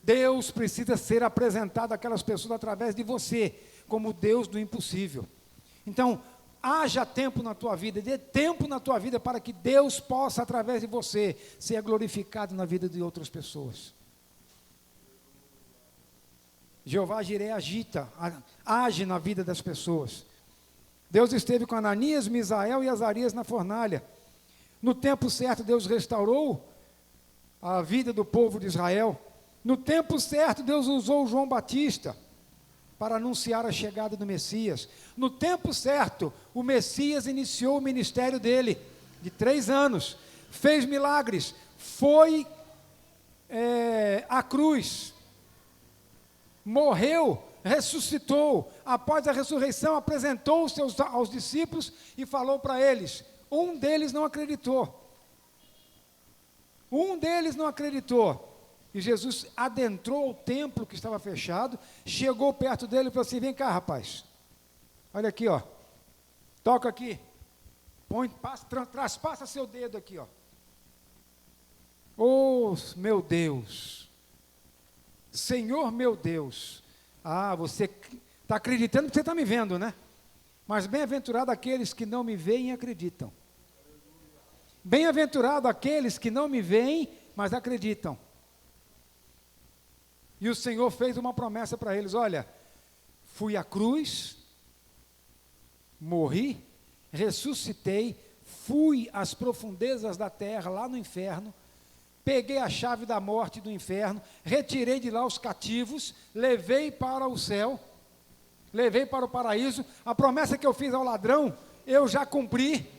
Deus precisa ser apresentado àquelas pessoas através de você, como o Deus do impossível. Então, haja tempo na tua vida, dê tempo na tua vida para que Deus possa, através de você, ser glorificado na vida de outras pessoas. Jeová Jireh age na vida das pessoas. Deus esteve com Ananias, Misael e Azarias na fornalha. No tempo certo, Deus restaurou a vida do povo de Israel. No tempo certo, Deus usou João Batista para anunciar a chegada do Messias. No tempo certo, o Messias iniciou o ministério dele, de 3 anos, fez milagres, foi à cruz, morreu, ressuscitou. Após a ressurreição, apresentou-se aos discípulos e falou para eles. Um deles não acreditou. E Jesus adentrou o templo que estava fechado, chegou perto dele e falou assim: vem cá, rapaz, olha aqui, ó, toca aqui, traspassa seu dedo aqui, ó. Oh, meu Deus, Senhor meu Deus, você está acreditando porque você está me vendo, né? Mas bem-aventurado aqueles que não me veem e acreditam. Bem-aventurado aqueles que não me veem, mas acreditam. E o Senhor fez uma promessa para eles: olha, fui à cruz, morri, ressuscitei, fui às profundezas da terra, lá no inferno, peguei a chave da morte e do inferno, retirei de lá os cativos, levei para o céu, levei para o paraíso. A promessa que eu fiz ao ladrão, eu já cumpri,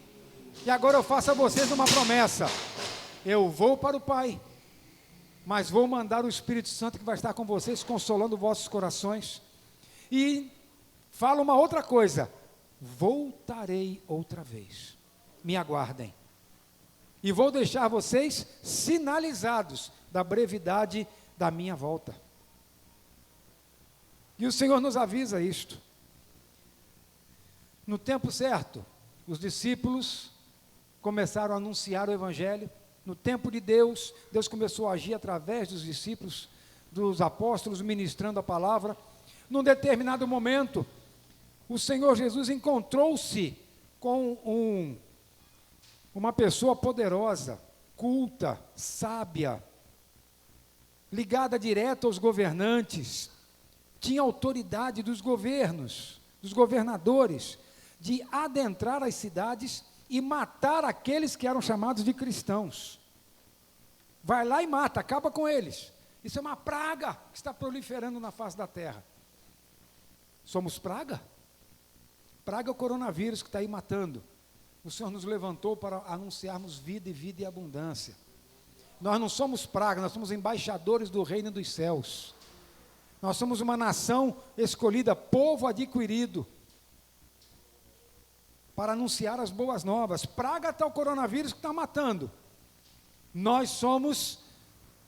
e agora eu faço a vocês uma promessa: eu vou para o Pai, mas vou mandar o Espírito Santo que vai estar com vocês, consolando vossos corações. E falo uma outra coisa: voltarei outra vez, me aguardem. E vou deixar vocês sinalizados da brevidade da minha volta. E o Senhor nos avisa isto. No tempo certo, os discípulos começaram a anunciar o Evangelho. No tempo de Deus, Deus começou a agir através dos discípulos, dos apóstolos, ministrando a palavra. Num determinado momento, o Senhor Jesus encontrou-se com uma pessoa poderosa, culta, sábia, ligada direto aos governantes, tinha autoridade dos governos, dos governadores, de adentrar as cidades e matar aqueles que eram chamados de cristãos. Vai lá e mata, acaba com eles. Isso é uma praga que está proliferando na face da terra. Somos praga? Praga é o coronavírus que está aí matando. O Senhor nos levantou para anunciarmos vida e vida e abundância. Nós não somos praga, nós somos embaixadores do reino dos céus. Nós somos uma nação escolhida, povo adquirido, para anunciar as boas novas. Praga está o coronavírus que está matando. Nós somos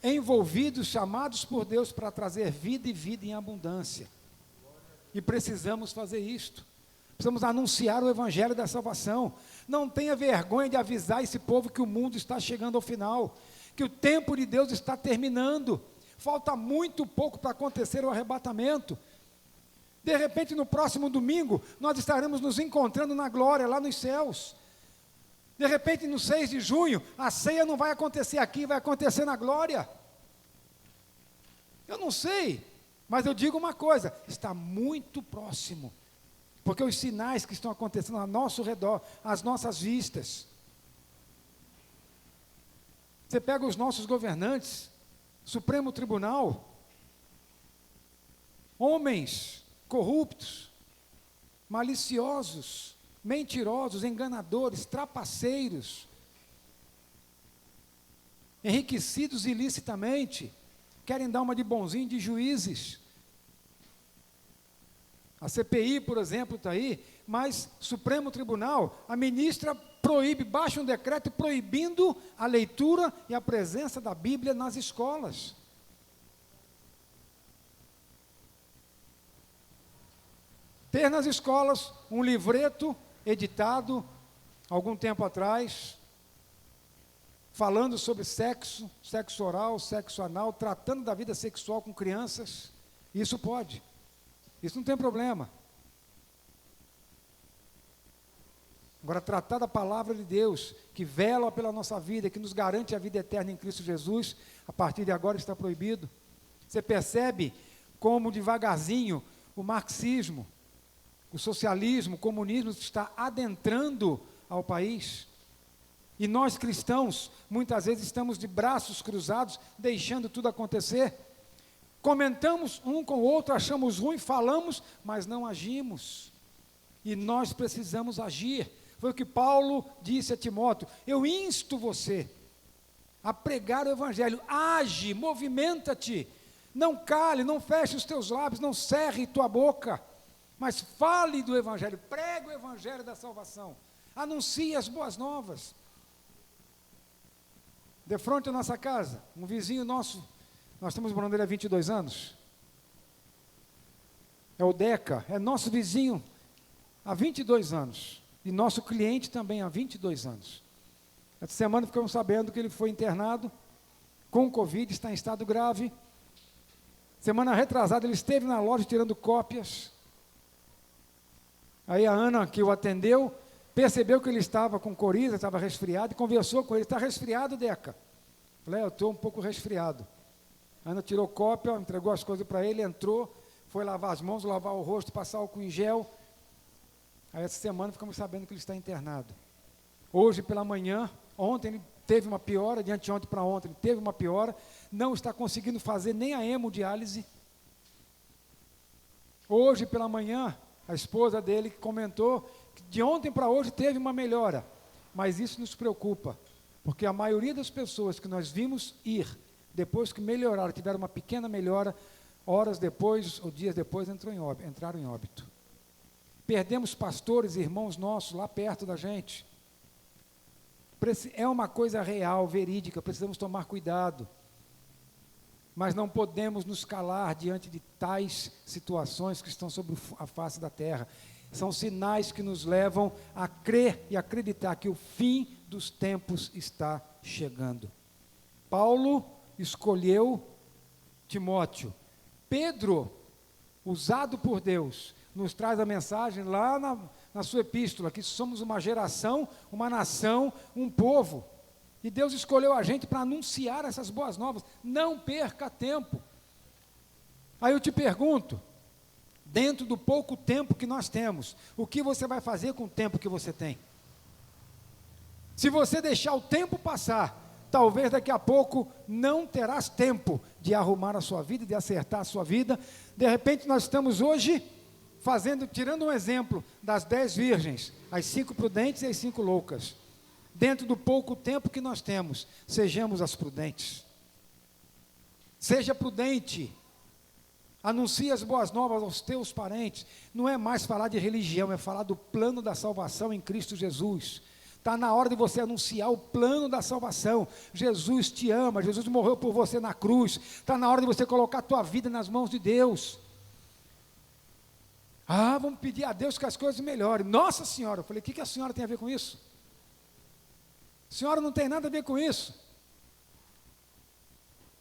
envolvidos, chamados por Deus para trazer vida e vida em abundância. E precisamos fazer isto. Precisamos anunciar o Evangelho da salvação. Não tenha vergonha de avisar esse povo que o mundo está chegando ao final, que o tempo de Deus está terminando. Falta muito pouco para acontecer o arrebatamento. De repente, no próximo domingo, nós estaremos nos encontrando na glória, lá nos céus. De repente, no 6 de junho, a ceia não vai acontecer aqui, vai acontecer na glória. Eu não sei, mas eu digo uma coisa: está muito próximo. Porque os sinais que estão acontecendo ao nosso redor, às nossas vistas. Você pega os nossos governantes, Supremo Tribunal, homens corruptos, maliciosos, mentirosos, enganadores, trapaceiros, enriquecidos ilicitamente, querem dar uma de bonzinho de juízes. A CPI, por exemplo, está aí, mas Supremo Tribunal, a ministra baixa um decreto proibindo a leitura e a presença da Bíblia nas escolas. Ter nas escolas um livreto editado, algum tempo atrás, falando sobre sexo, sexo oral, sexo anal, tratando da vida sexual com crianças, isso pode. Isso não tem problema. Agora, tratar da palavra de Deus, que vela pela nossa vida, que nos garante a vida eterna em Cristo Jesus, a partir de agora está proibido. Você percebe como devagarzinho o marxismo, o socialismo, o comunismo está adentrando ao país. E nós cristãos, muitas vezes estamos de braços cruzados, deixando tudo acontecer. Comentamos um com o outro, achamos ruim, falamos, mas não agimos. E nós precisamos agir. Foi o que Paulo disse a Timóteo: eu insto você a pregar o evangelho, age, movimenta-te, não cale, não feche os teus lábios, não cerre tua boca, mas fale do evangelho, pregue o evangelho da salvação, anuncie as boas novas. De frente à nossa casa, um vizinho nosso, nós estamos morando nele há 22 anos, é o Deca, é nosso vizinho há 22 anos, e nosso cliente também há 22 anos. Essa semana ficamos sabendo que ele foi internado com Covid, está em estado grave. Semana retrasada ele esteve na loja tirando cópias. Aí a Ana, que o atendeu, percebeu que ele estava com coriza, estava resfriado, e conversou com ele: está resfriado, Deca? Falei: eu estou um pouco resfriado. A Ana tirou cópia, entregou as coisas para ele, entrou, foi lavar as mãos, lavar o rosto, passar álcool em gel. Aí essa semana ficamos sabendo que ele está internado. Hoje pela manhã, ontem ele teve uma piora, de anteontem para ontem ele teve uma piora, não está conseguindo fazer nem a hemodiálise. Hoje pela manhã, a esposa dele comentou que de ontem para hoje teve uma melhora, mas isso nos preocupa, porque a maioria das pessoas que nós vimos ir, depois que melhoraram, tiveram uma pequena melhora, horas depois ou dias depois entraram em óbito. Perdemos pastores e irmãos nossos lá perto da gente. É uma coisa real, verídica, precisamos tomar cuidado. Mas não podemos nos calar diante de tais situações que estão sobre a face da terra. São sinais que nos levam a crer e acreditar que o fim dos tempos está chegando. Paulo escolheu Timóteo. Pedro, usado por Deus, nos traz a mensagem lá na sua epístola, que somos uma geração, uma nação, um povo. E Deus escolheu a gente para anunciar essas boas novas. Não perca tempo. Aí eu te pergunto, dentro do pouco tempo que nós temos, o que você vai fazer com o tempo que você tem? Se você deixar o tempo passar, talvez daqui a pouco não terás tempo de arrumar a sua vida, de acertar a sua vida. De repente nós estamos hoje tirando um exemplo das 10 virgens, as 5 prudentes e as 5 loucas. Dentro do pouco tempo que nós temos, sejamos as prudentes. Seja prudente. Anuncie as boas novas aos teus parentes. Não é mais falar de religião, é falar do plano da salvação em Cristo Jesus. Está na hora de você anunciar o plano da salvação. Jesus te ama, Jesus morreu por você na cruz. Está na hora de você colocar a tua vida nas mãos de Deus. Vamos pedir a Deus que as coisas melhorem. Nossa Senhora, eu falei: o que a senhora tem a ver com isso? A senhora não tem nada a ver com isso.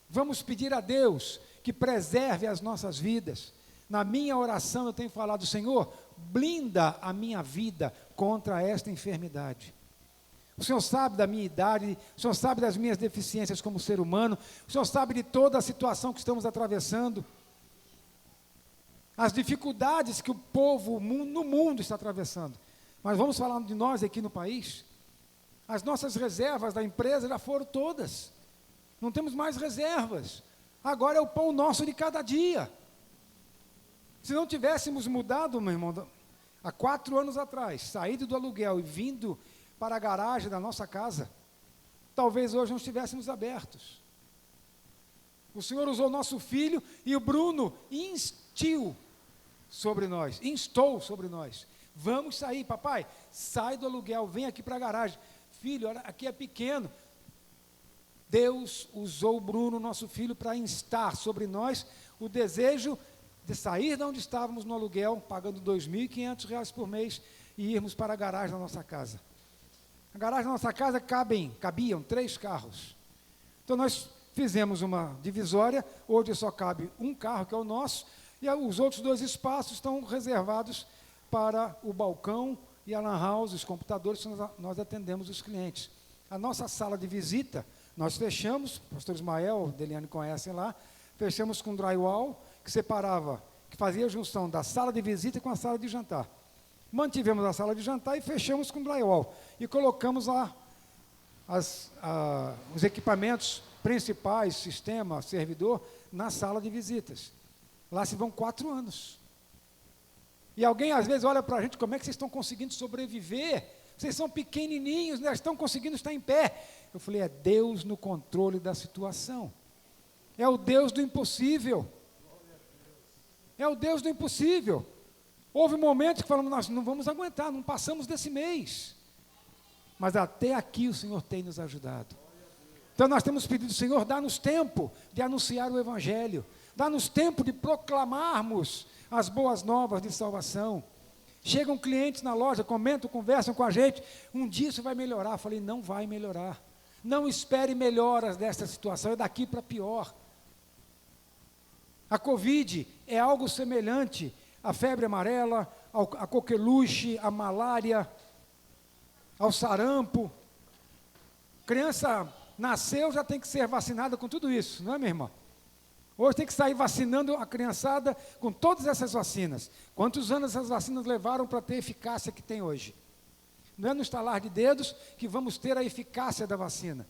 Vamos pedir a Deus que preserve as nossas vidas. Na minha oração eu tenho falado: Senhor, blinda a minha vida contra esta enfermidade. O Senhor sabe da minha idade, o Senhor sabe das minhas deficiências como ser humano, o Senhor sabe de toda a situação que estamos atravessando, as dificuldades que o povo no mundo está atravessando. Mas vamos falar de nós aqui no país. As nossas reservas da empresa já foram todas. Não temos mais reservas. Agora é o pão nosso de cada dia. Se não tivéssemos mudado, meu irmão, há 4 anos atrás, saído do aluguel e vindo para a garagem da nossa casa, talvez hoje não estivéssemos abertos. O Senhor usou o nosso filho e o Bruno instou sobre nós. Vamos sair, papai, sai do aluguel, vem aqui para a garagem. Filho, olha, aqui é pequeno. Deus usou o Bruno, nosso filho, para instar sobre nós o desejo de sair de onde estávamos no aluguel, pagando R$ 2.500 por mês, e irmos para a garagem da nossa casa. A garagem da nossa casa cabiam 3 carros. Então nós fizemos uma divisória, hoje só cabe um carro, que é o nosso, e os outros 2 espaços estão reservados para o balcão e a lan house, os computadores, nós atendemos os clientes. A nossa sala de visita, nós fechamos, o pastor Ismael, o Deliane conhecem lá, fechamos com drywall, que separava, que fazia a junção da sala de visita com a sala de jantar. Mantivemos a sala de jantar e fechamos com drywall. E colocamos lá os equipamentos principais, sistema, servidor, na sala de visitas. Lá se vão 4 anos. E alguém às vezes olha para a gente, como é que vocês estão conseguindo sobreviver? Vocês são pequenininhos, né? Estão conseguindo estar em pé. Eu falei, é Deus no controle da situação. É o Deus do impossível. É o Deus do impossível. Houve momentos que falamos, nós não vamos aguentar, não passamos desse mês. Mas até aqui o Senhor tem nos ajudado. Então nós temos pedido, Senhor, dá-nos tempo de anunciar o Evangelho. Dá-nos tempo de proclamarmos as boas novas de salvação. Chegam clientes na loja, comentam, conversam com a gente, um dia isso vai melhorar. Eu falei, não vai melhorar. Não espere melhoras desta situação, é daqui para pior. A Covid é algo semelhante à febre amarela, à coqueluche, à malária, ao sarampo. Criança nasceu, já tem que ser vacinada com tudo isso, não é, minha irmã? Hoje tem que sair vacinando a criançada com todas essas vacinas. Quantos anos essas vacinas levaram para ter a eficácia que tem hoje? Não é no estalar de dedos que vamos ter a eficácia da vacina.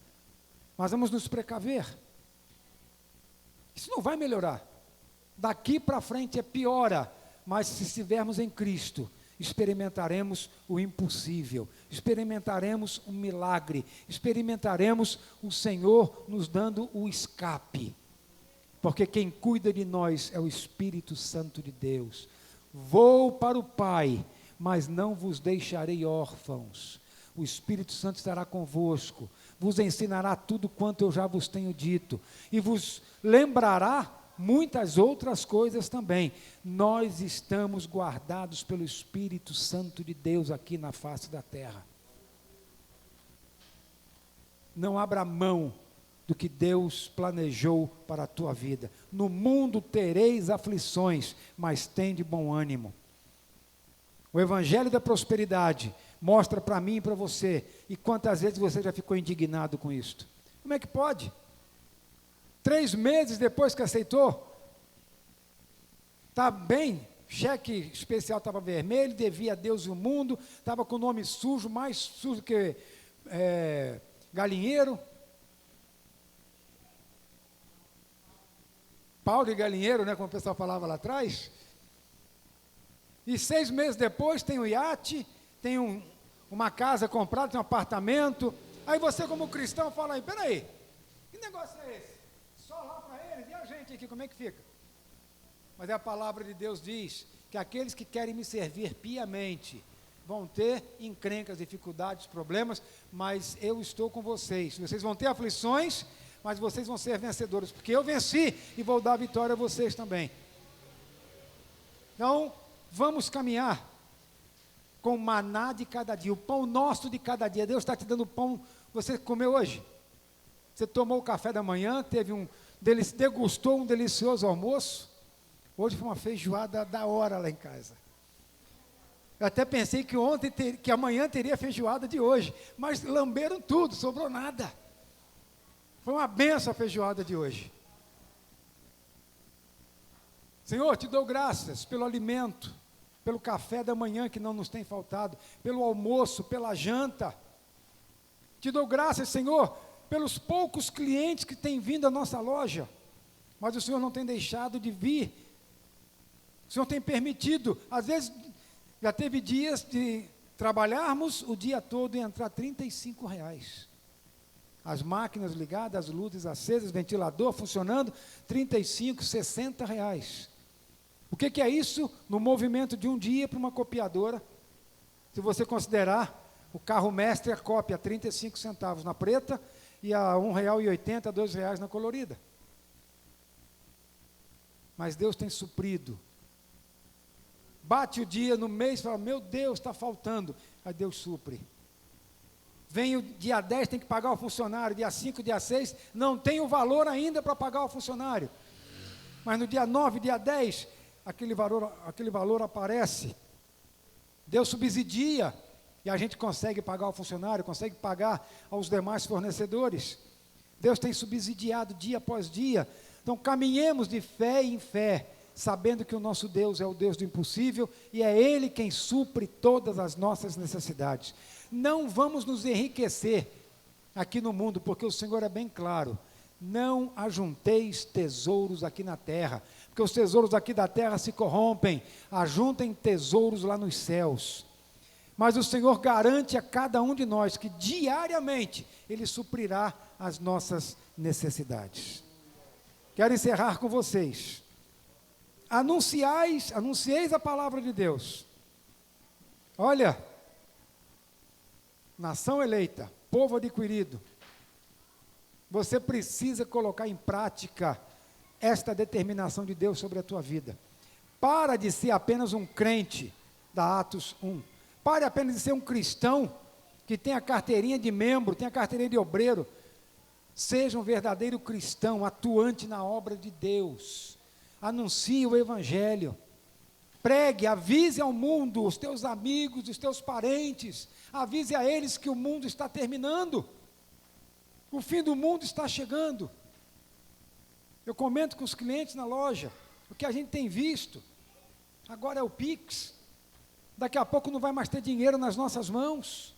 Mas vamos nos precaver. Isso não vai melhorar. Daqui para frente é piora. Mas se estivermos em Cristo, experimentaremos o impossível, experimentaremos um milagre, experimentaremos o Senhor nos dando o escape. Porque quem cuida de nós é o Espírito Santo de Deus. Vou para o Pai, mas não vos deixarei órfãos. O Espírito Santo estará convosco, vos ensinará tudo quanto eu já vos tenho dito, e vos lembrará muitas outras coisas também. Nós estamos guardados pelo Espírito Santo de Deus aqui na face da terra. Não abra mão do que Deus planejou para a tua vida. No mundo tereis aflições, mas tende bom ânimo. O Evangelho da prosperidade mostra para mim e para você, e quantas vezes você já ficou indignado com isto. Como é que pode? 3 meses depois que aceitou, está bem, cheque especial estava vermelho, devia a Deus e o mundo, estava com o nome sujo, mais sujo que galinheiro. Pau de galinheiro, né, como o pessoal falava lá atrás. E 6 meses depois tem um iate, tem uma casa comprada, tem um apartamento. Aí você como cristão fala aí, peraí, que negócio é esse? Só lá para eles, e a gente aqui, como é que fica? Mas a palavra de Deus diz que aqueles que querem me servir piamente vão ter encrencas, dificuldades, problemas, mas eu estou com vocês. Vocês vão ter aflições, mas vocês vão ser vencedores, porque eu venci e vou dar vitória a vocês também. Então, vamos caminhar com o maná de cada dia, o pão nosso de cada dia. Deus está te dando pão, você comeu hoje? Você tomou o café da manhã, degustou um delicioso almoço? Hoje foi uma feijoada da hora lá em casa. Eu até pensei que amanhã teria feijoada de hoje, mas lamberam tudo, sobrou nada. Foi uma benção a feijoada de hoje. Senhor, te dou graças pelo alimento, pelo café da manhã que não nos tem faltado, pelo almoço, pela janta. Te dou graças, Senhor, pelos poucos clientes que têm vindo à nossa loja, mas o Senhor não tem deixado de vir. O Senhor tem permitido, às vezes, já teve dias de trabalharmos o dia todo e entrar R$35. As máquinas ligadas, as luzes acesas, ventilador funcionando, R$35, R$60. O que é isso no movimento de um dia para uma copiadora? Se você considerar o carro mestre, a cópia, 35 centavos na preta e a R$1,80, R$2 na colorida. Mas Deus tem suprido. Bate o dia no mês e fala, meu Deus, está faltando. Aí Deus supre. Vem o dia 10, tem que pagar o funcionário, dia 5, dia 6, não tem o valor ainda para pagar o funcionário. Mas no dia 9, dia 10, aquele valor aparece. Deus subsidia e a gente consegue pagar o funcionário, consegue pagar aos demais fornecedores. Deus tem subsidiado dia após dia. Então, caminhemos de fé em fé, sabendo que o nosso Deus é o Deus do impossível e é Ele quem supre todas as nossas necessidades. Não vamos nos enriquecer aqui no mundo, porque o Senhor é bem claro: não ajunteis tesouros aqui na terra, porque os tesouros aqui da terra se corrompem, ajuntem tesouros lá nos céus. Mas o Senhor garante a cada um de nós que diariamente Ele suprirá as nossas necessidades. Quero encerrar com vocês. Anuncieis a palavra de Deus. Olha, nação eleita, povo adquirido, você precisa colocar em prática esta determinação de Deus sobre a tua vida. Para de ser apenas um crente da Atos 1. Pare apenas de ser um cristão que tem a carteirinha de membro, tem a carteirinha de obreiro. Seja um verdadeiro cristão, atuante na obra de Deus. Anuncie o Evangelho. Pregue, avise ao mundo, os teus amigos, os teus parentes. Avise a eles que o mundo está terminando. O fim do mundo está chegando. Eu comento com os clientes na loja, o que a gente tem visto. Agora é o Pix. Daqui a pouco não vai mais ter dinheiro nas nossas mãos.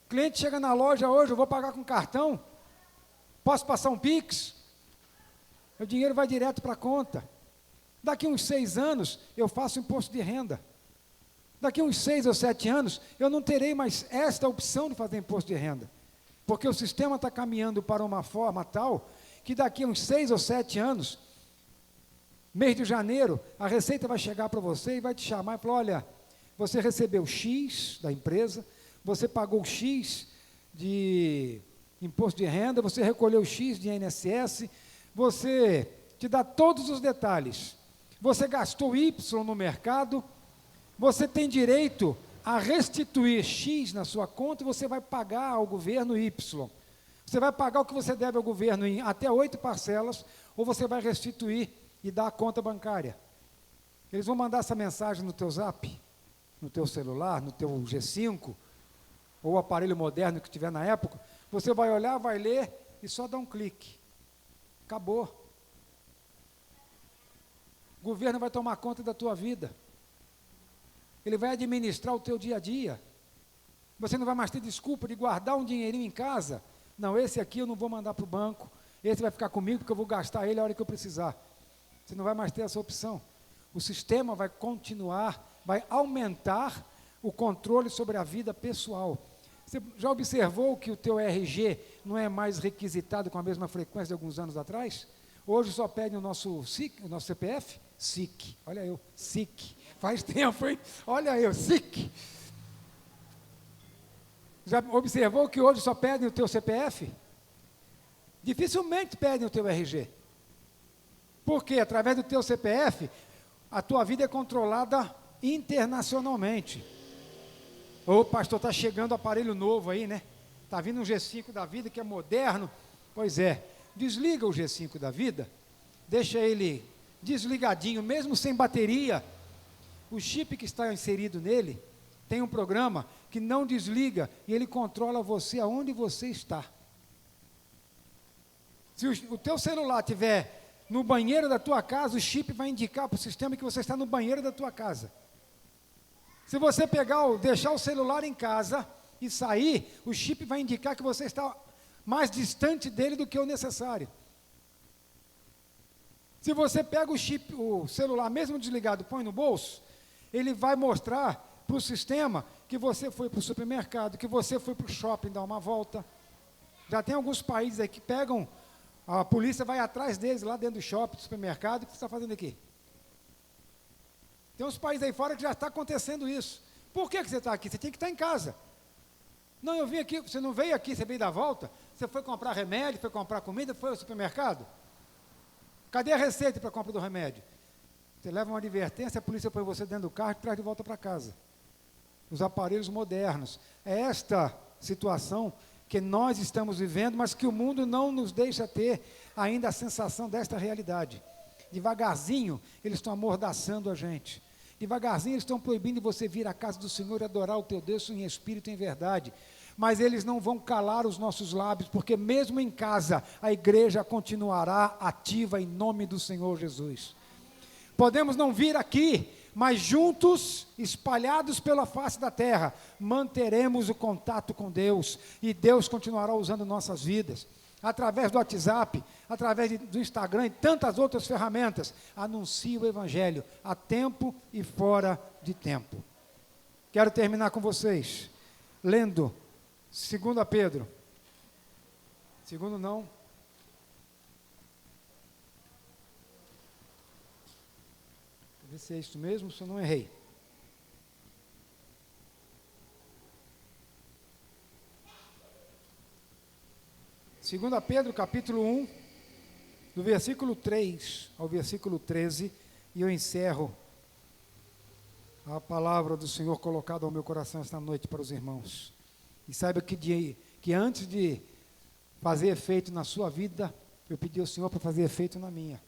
O cliente chega na loja hoje, eu vou pagar com cartão. Posso passar um Pix? O dinheiro vai direto para a conta. Daqui uns 6 anos, eu faço imposto de renda. Daqui uns 6 ou 7 anos, eu não terei mais esta opção de fazer imposto de renda. Porque o sistema está caminhando para uma forma tal, que daqui uns 6 ou 7 anos, mês de janeiro, a Receita vai chegar para você e vai te chamar e falar: olha, você recebeu X da empresa, você pagou X de imposto de renda, você recolheu X de INSS, você te dá todos os detalhes, você gastou Y no mercado, você tem direito a restituir X na sua conta e você vai pagar ao governo Y. Você vai pagar o que você deve ao governo em até 8 parcelas, ou você vai restituir e dar a conta bancária. Eles vão mandar essa mensagem no teu zap, no teu celular, no teu G5, ou aparelho moderno que tiver na época. Você vai olhar, vai ler e só dá um clique. Acabou. O governo vai tomar conta da tua vida. Ele vai administrar o teu dia a dia. Você não vai mais ter desculpa de guardar um dinheirinho em casa. Não, esse aqui eu não vou mandar para o banco. Esse vai ficar comigo porque eu vou gastar ele a hora que eu precisar. Você não vai mais ter essa opção. O sistema vai continuar, vai aumentar o controle sobre a vida pessoal. Você já observou que o teu RG não é mais requisitado com a mesma frequência de alguns anos atrás? Hoje só pede o nosso SIC, o nosso CPF, SIC. Olha eu, SIC. Faz tempo, hein? Olha eu, SIC. Já observou que hoje só pedem o teu CPF? Dificilmente pedem o teu RG. Porque através do teu CPF, a tua vida é controlada internacionalmente. Ô pastor, está chegando aparelho novo aí, né? Está vindo um G5 da vida que é moderno. Pois é, desliga o G5 da vida, deixa ele desligadinho, mesmo sem bateria. O chip que está inserido nele tem um programa que não desliga e ele controla você aonde você está. Se o teu celular estiver no banheiro da tua casa, o chip vai indicar para o sistema que você está no banheiro da tua casa. Se você deixar o celular em casa e sair, o chip vai indicar que você está mais distante dele do que o necessário. Se você pega o celular mesmo desligado, põe no bolso, ele vai mostrar para o sistema que você foi para o supermercado, que você foi para o shopping dar uma volta. Já tem alguns países aí que pegam, a polícia vai atrás deles lá dentro do shopping, do supermercado. O que você está fazendo aqui? Tem uns países aí fora que já está acontecendo isso. Por que você está aqui? Você tem que estar em casa. Não, eu vim aqui, você não veio aqui, você veio dar volta? Você foi comprar remédio, foi comprar comida, foi ao supermercado? Cadê a receita para a compra do remédio? Você leva uma advertência, a polícia põe você dentro do carro e traz de volta para casa. Os aparelhos modernos. É esta situação que nós estamos vivendo, mas que o mundo não nos deixa ter ainda a sensação desta realidade. Devagarzinho, eles estão amordaçando a gente. Devagarzinho eles estão proibindo de você vir à casa do Senhor e adorar o teu Deus em espírito e em verdade. Mas eles não vão calar os nossos lábios, porque mesmo em casa, a igreja continuará ativa em nome do Senhor Jesus. Podemos não vir aqui, mas juntos, espalhados pela face da terra, manteremos o contato com Deus, e Deus continuará usando nossas vidas. Através do WhatsApp, através do Instagram e tantas outras ferramentas, anuncie o Evangelho a tempo e fora de tempo. Quero terminar com vocês, lendo 2 Pedro. Segundo não. Vou ver se é isso mesmo, se eu não errei. Segunda Pedro, capítulo 1, do versículo 3 ao versículo 13, e eu encerro a palavra do Senhor colocada ao meu coração esta noite para os irmãos. E saiba que antes de fazer efeito na sua vida, eu pedi ao Senhor para fazer efeito na minha.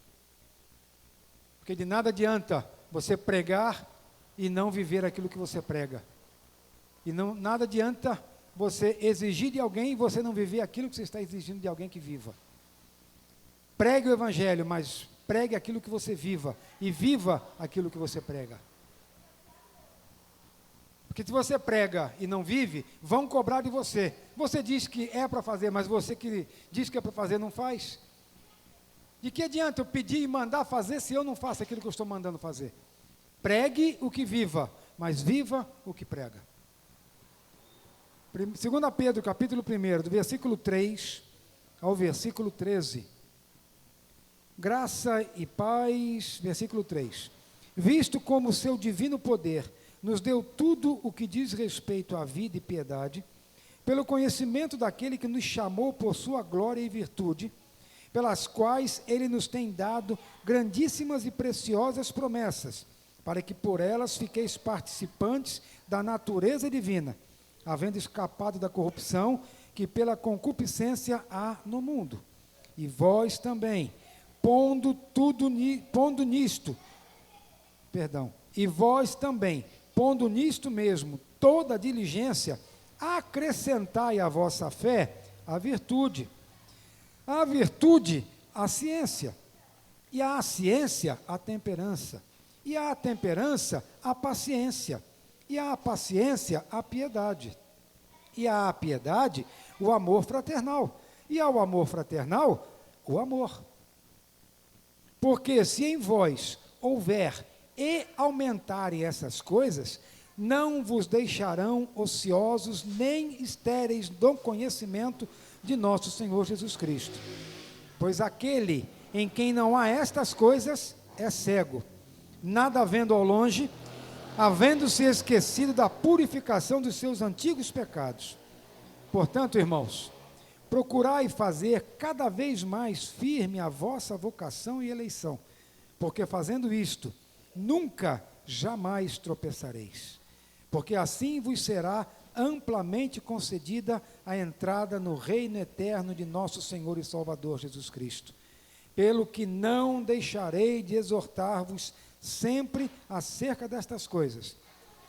Porque de nada adianta você pregar e não viver aquilo que você prega. E nada adianta você exigir de alguém e você não viver aquilo que você está exigindo de alguém que viva. Pregue o Evangelho, mas pregue aquilo que você viva, e viva aquilo que você prega. Porque se você prega e não vive, vão cobrar de você. Você diz que é para fazer, mas você que diz que é para fazer não faz. De que adianta eu pedir e mandar fazer se eu não faço aquilo que eu estou mandando fazer? Pregue o que viva, mas viva o que prega. 2 Pedro, capítulo 1, do versículo 3 ao versículo 13. Graça e paz, versículo 3. Visto como o seu divino poder nos deu tudo o que diz respeito à vida e piedade, pelo conhecimento daquele que nos chamou por sua glória e virtude, pelas quais ele nos tem dado grandíssimas e preciosas promessas, para que por elas fiqueis participantes da natureza divina, havendo escapado da corrupção que pela concupiscência há no mundo. E vós também, pondo nisto mesmo toda a diligência, acrescentai à vossa fé a virtude, a ciência, e a ciência a temperança, e a temperança a paciência, e a paciência a piedade, e a piedade o amor fraternal, e ao amor fraternal o amor. Porque se em vós houver e aumentarem essas coisas, não vos deixarão ociosos nem estéreis do conhecimento de nosso Senhor Jesus Cristo. Pois aquele em quem não há estas coisas é cego, nada vendo ao longe, havendo-se esquecido da purificação dos seus antigos pecados. Portanto, irmãos, procurai fazer cada vez mais firme a vossa vocação e eleição, porque fazendo isto, nunca, jamais tropeçareis, porque assim vos será amplamente concedida a entrada no reino eterno de nosso Senhor e Salvador Jesus Cristo. Pelo que não deixarei de exortar-vos sempre acerca destas coisas,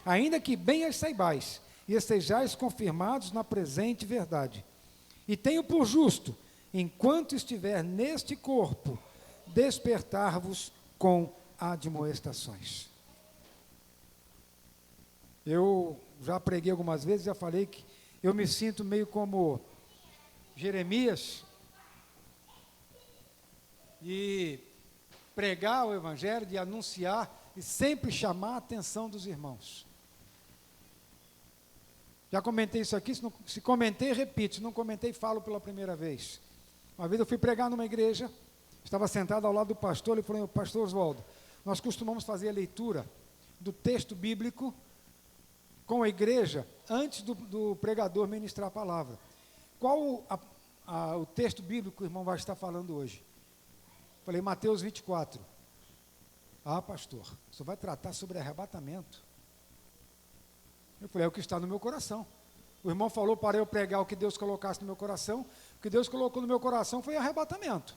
ainda que bem as saibais, e estejais confirmados na presente verdade. E tenho por justo, enquanto estiver neste corpo, despertar-vos com admoestações. Eu já preguei algumas vezes, já falei que eu me sinto meio como Jeremias, de pregar o Evangelho, de anunciar e sempre chamar a atenção dos irmãos. Já comentei isso aqui, se comentei, repito, se não comentei, falo pela primeira vez. Uma vez eu fui pregar numa igreja, estava sentado ao lado do pastor, ele falou: pastor Oswaldo, nós costumamos fazer a leitura do texto bíblico com a igreja antes do pregador ministrar a palavra. Qual o texto bíblico que o irmão vai estar falando hoje? Falei, Mateus 24. Ah, pastor, o senhor vai tratar sobre arrebatamento? Eu falei, é o que está no meu coração. O irmão falou para eu pregar o que Deus colocasse no meu coração. O que Deus colocou no meu coração foi arrebatamento.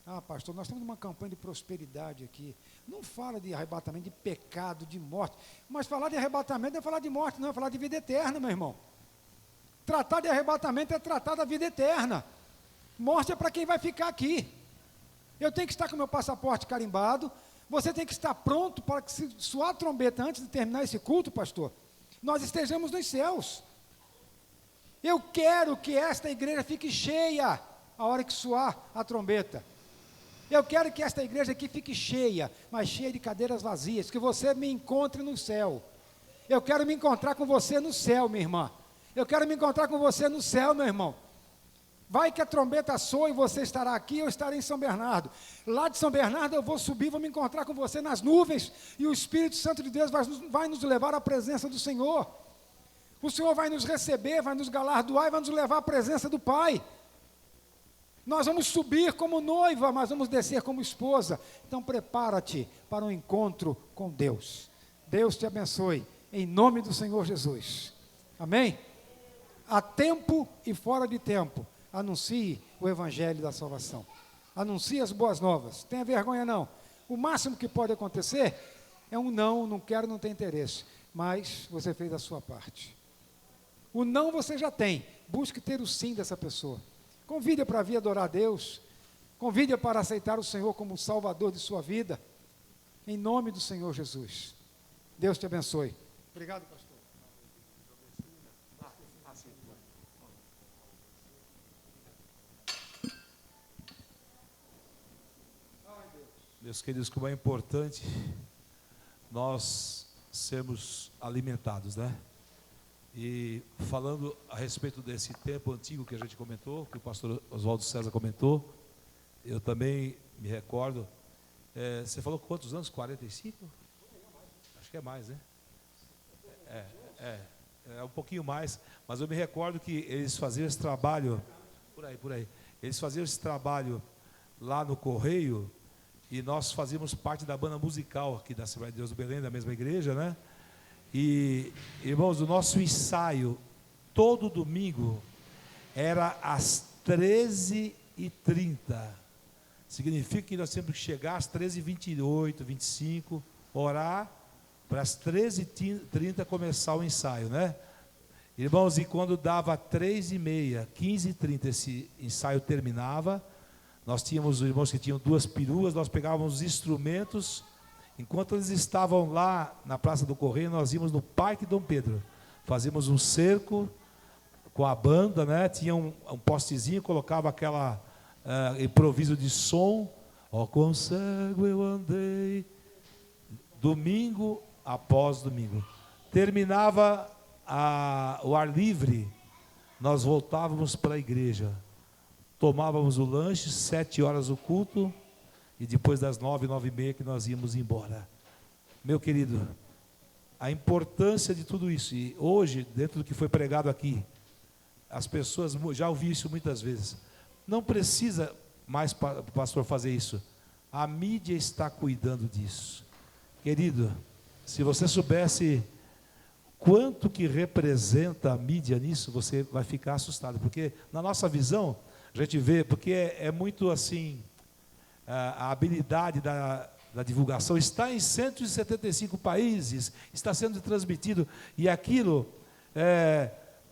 Ah, pastor, nós estamos numa campanha de prosperidade aqui. Não fala de arrebatamento, de pecado, de morte. Mas falar de arrebatamento não é falar de morte, não, é falar de vida eterna, meu irmão. Tratar de arrebatamento é tratar da vida eterna. Morte é para quem vai ficar aqui. Eu tenho que estar com meu passaporte carimbado. Você tem que estar pronto para que, se soar a trombeta antes de terminar esse culto, pastor, nós estejamos nos céus. Eu quero que esta igreja fique cheia a hora que soar a trombeta. Eu quero que esta igreja aqui fique cheia, mas cheia de cadeiras vazias, que você me encontre no céu. Eu quero me encontrar com você no céu, minha irmã. Eu quero me encontrar com você no céu, meu irmão. Vai que a trombeta soa e você estará aqui, eu estarei em São Bernardo. Lá de São Bernardo eu vou subir, vou me encontrar com você nas nuvens, e o Espírito Santo de Deus vai nos levar à presença do Senhor. O Senhor vai nos receber, vai nos galardoar e vai nos levar à presença do Pai. Nós vamos subir como noiva, mas vamos descer como esposa. Então prepara-te para um encontro com Deus. Deus te abençoe, em nome do Senhor Jesus. Amém? A tempo e fora de tempo, anuncie o Evangelho da salvação. Anuncie as boas novas. Tenha vergonha não. O máximo que pode acontecer é um não quero, não tenho interesse. Mas você fez a sua parte. O não você já tem. Busque ter o sim dessa pessoa. Convide-a para vir adorar a Deus. Convide-a para aceitar o Senhor como Salvador de sua vida. Em nome do Senhor Jesus. Deus te abençoe. Obrigado, pastor. Meus queridos, como é importante nós sermos alimentados, né? E falando a respeito desse tempo antigo que a gente comentou, que o pastor Oswaldo César comentou, eu também me recordo, você falou quantos anos? 45? Acho que é mais, né? É um pouquinho mais, mas eu me recordo que eles faziam esse trabalho, por aí, eles faziam esse trabalho lá no Correio, e nós fazíamos parte da banda musical aqui da Assembleia de Deus do Belém, da mesma igreja, né? E, irmãos, o nosso ensaio, todo domingo, era às 13h30. Significa que nós temos que chegar às 13h28, 25, orar, para as 13h30 começar o ensaio, né? Irmãos, e quando dava 3h30, 15h30, esse ensaio terminava, nós tínhamos irmãos que tinham 2 peruas, nós pegávamos os instrumentos. Enquanto eles estavam lá na Praça do Correio, nós íamos no Parque Dom Pedro. Fazíamos um cerco com a banda, né? Tinha um postezinho, colocava aquela improviso de som. Ó, com cego eu andei. Domingo após domingo. Terminava o ar livre, nós voltávamos para a igreja. Tomávamos o lanche, 7 horas o culto. E depois das 9, 9h30 que nós íamos embora. Meu querido, a importância de tudo isso, e hoje, dentro do que foi pregado aqui, as pessoas, já ouvi isso muitas vezes, não precisa mais o pastor fazer isso, a mídia está cuidando disso. Querido, se você soubesse quanto que representa a mídia nisso, você vai ficar assustado, porque na nossa visão, a gente vê, porque é muito assim... A habilidade da divulgação está em 175 países, está sendo transmitido, e aquilo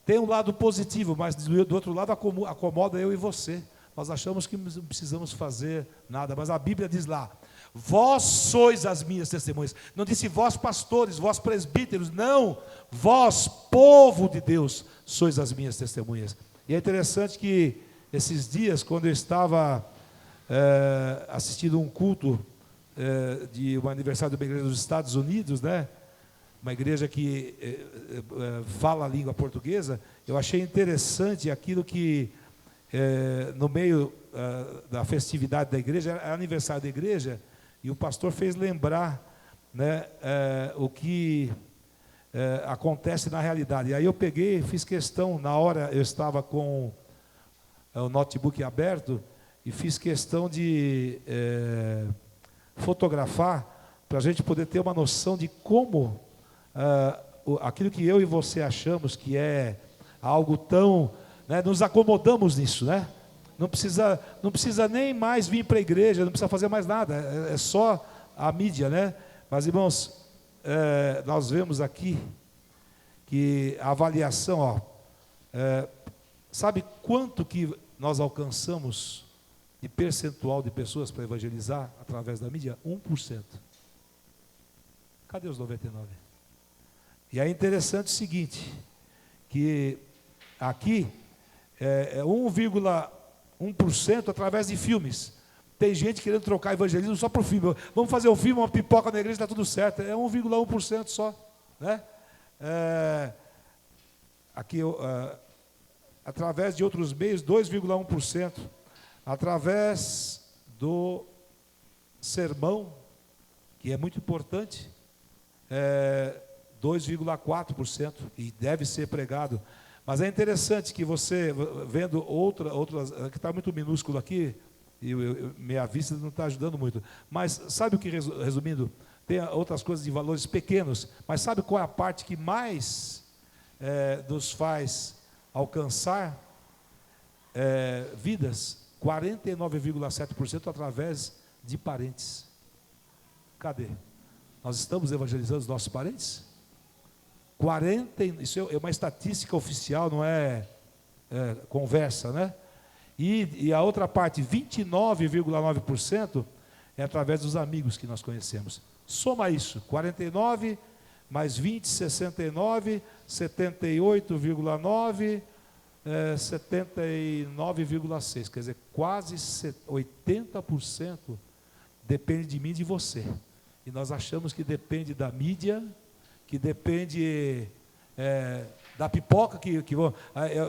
tem um lado positivo, mas do outro lado acomoda eu e você. Nós achamos que não precisamos fazer nada, mas a Bíblia diz lá, vós sois as minhas testemunhas. Não disse vós pastores, vós presbíteros, não, vós povo de Deus, sois as minhas testemunhas. E é interessante que esses dias, quando eu estava assistindo um culto de um aniversário de uma igreja dos Estados Unidos, né? Uma igreja que fala a língua portuguesa, eu achei interessante aquilo que no meio da festividade da igreja, era aniversário da igreja, e o pastor fez lembrar, né, o que acontece na realidade. E aí eu peguei, fiz questão, na hora eu estava com o notebook aberto, e fiz questão de fotografar, para a gente poder ter uma noção de como aquilo que eu e você achamos que é algo tão... né, nos acomodamos nisso, né? não precisa nem mais vir para a igreja, não precisa fazer mais nada, é só a mídia, né? Mas, irmãos, nós vemos aqui que a avaliação, sabe quanto que nós alcançamos de percentual de pessoas para evangelizar através da mídia? 1%. Cadê os 99%? E é interessante o seguinte, que aqui é 1,1% através de filmes. Tem gente querendo trocar evangelismo só por filme. Vamos fazer um filme, uma pipoca na igreja, está tudo certo. É 1,1% só, né? Aqui, através de outros meios, 2,1%. Através do sermão, que é muito importante, 2,4%, e deve ser pregado. Mas é interessante que você, vendo outras, que está muito minúsculo aqui, e minha vista não está ajudando muito, mas sabe o que, resumindo, tem outras coisas de valores pequenos, mas sabe qual é a parte que mais nos faz alcançar vidas? 49,7% através de parentes. Cadê? Nós estamos evangelizando os nossos parentes? Isso é uma estatística oficial, não é conversa, né? E a outra parte, 29,9%, é através dos amigos que nós conhecemos. Soma isso, 49 mais 20, 69, 78,9, 79,6, quer dizer, quase 80% depende de mim e de você. E nós achamos que depende da mídia, que depende da pipoca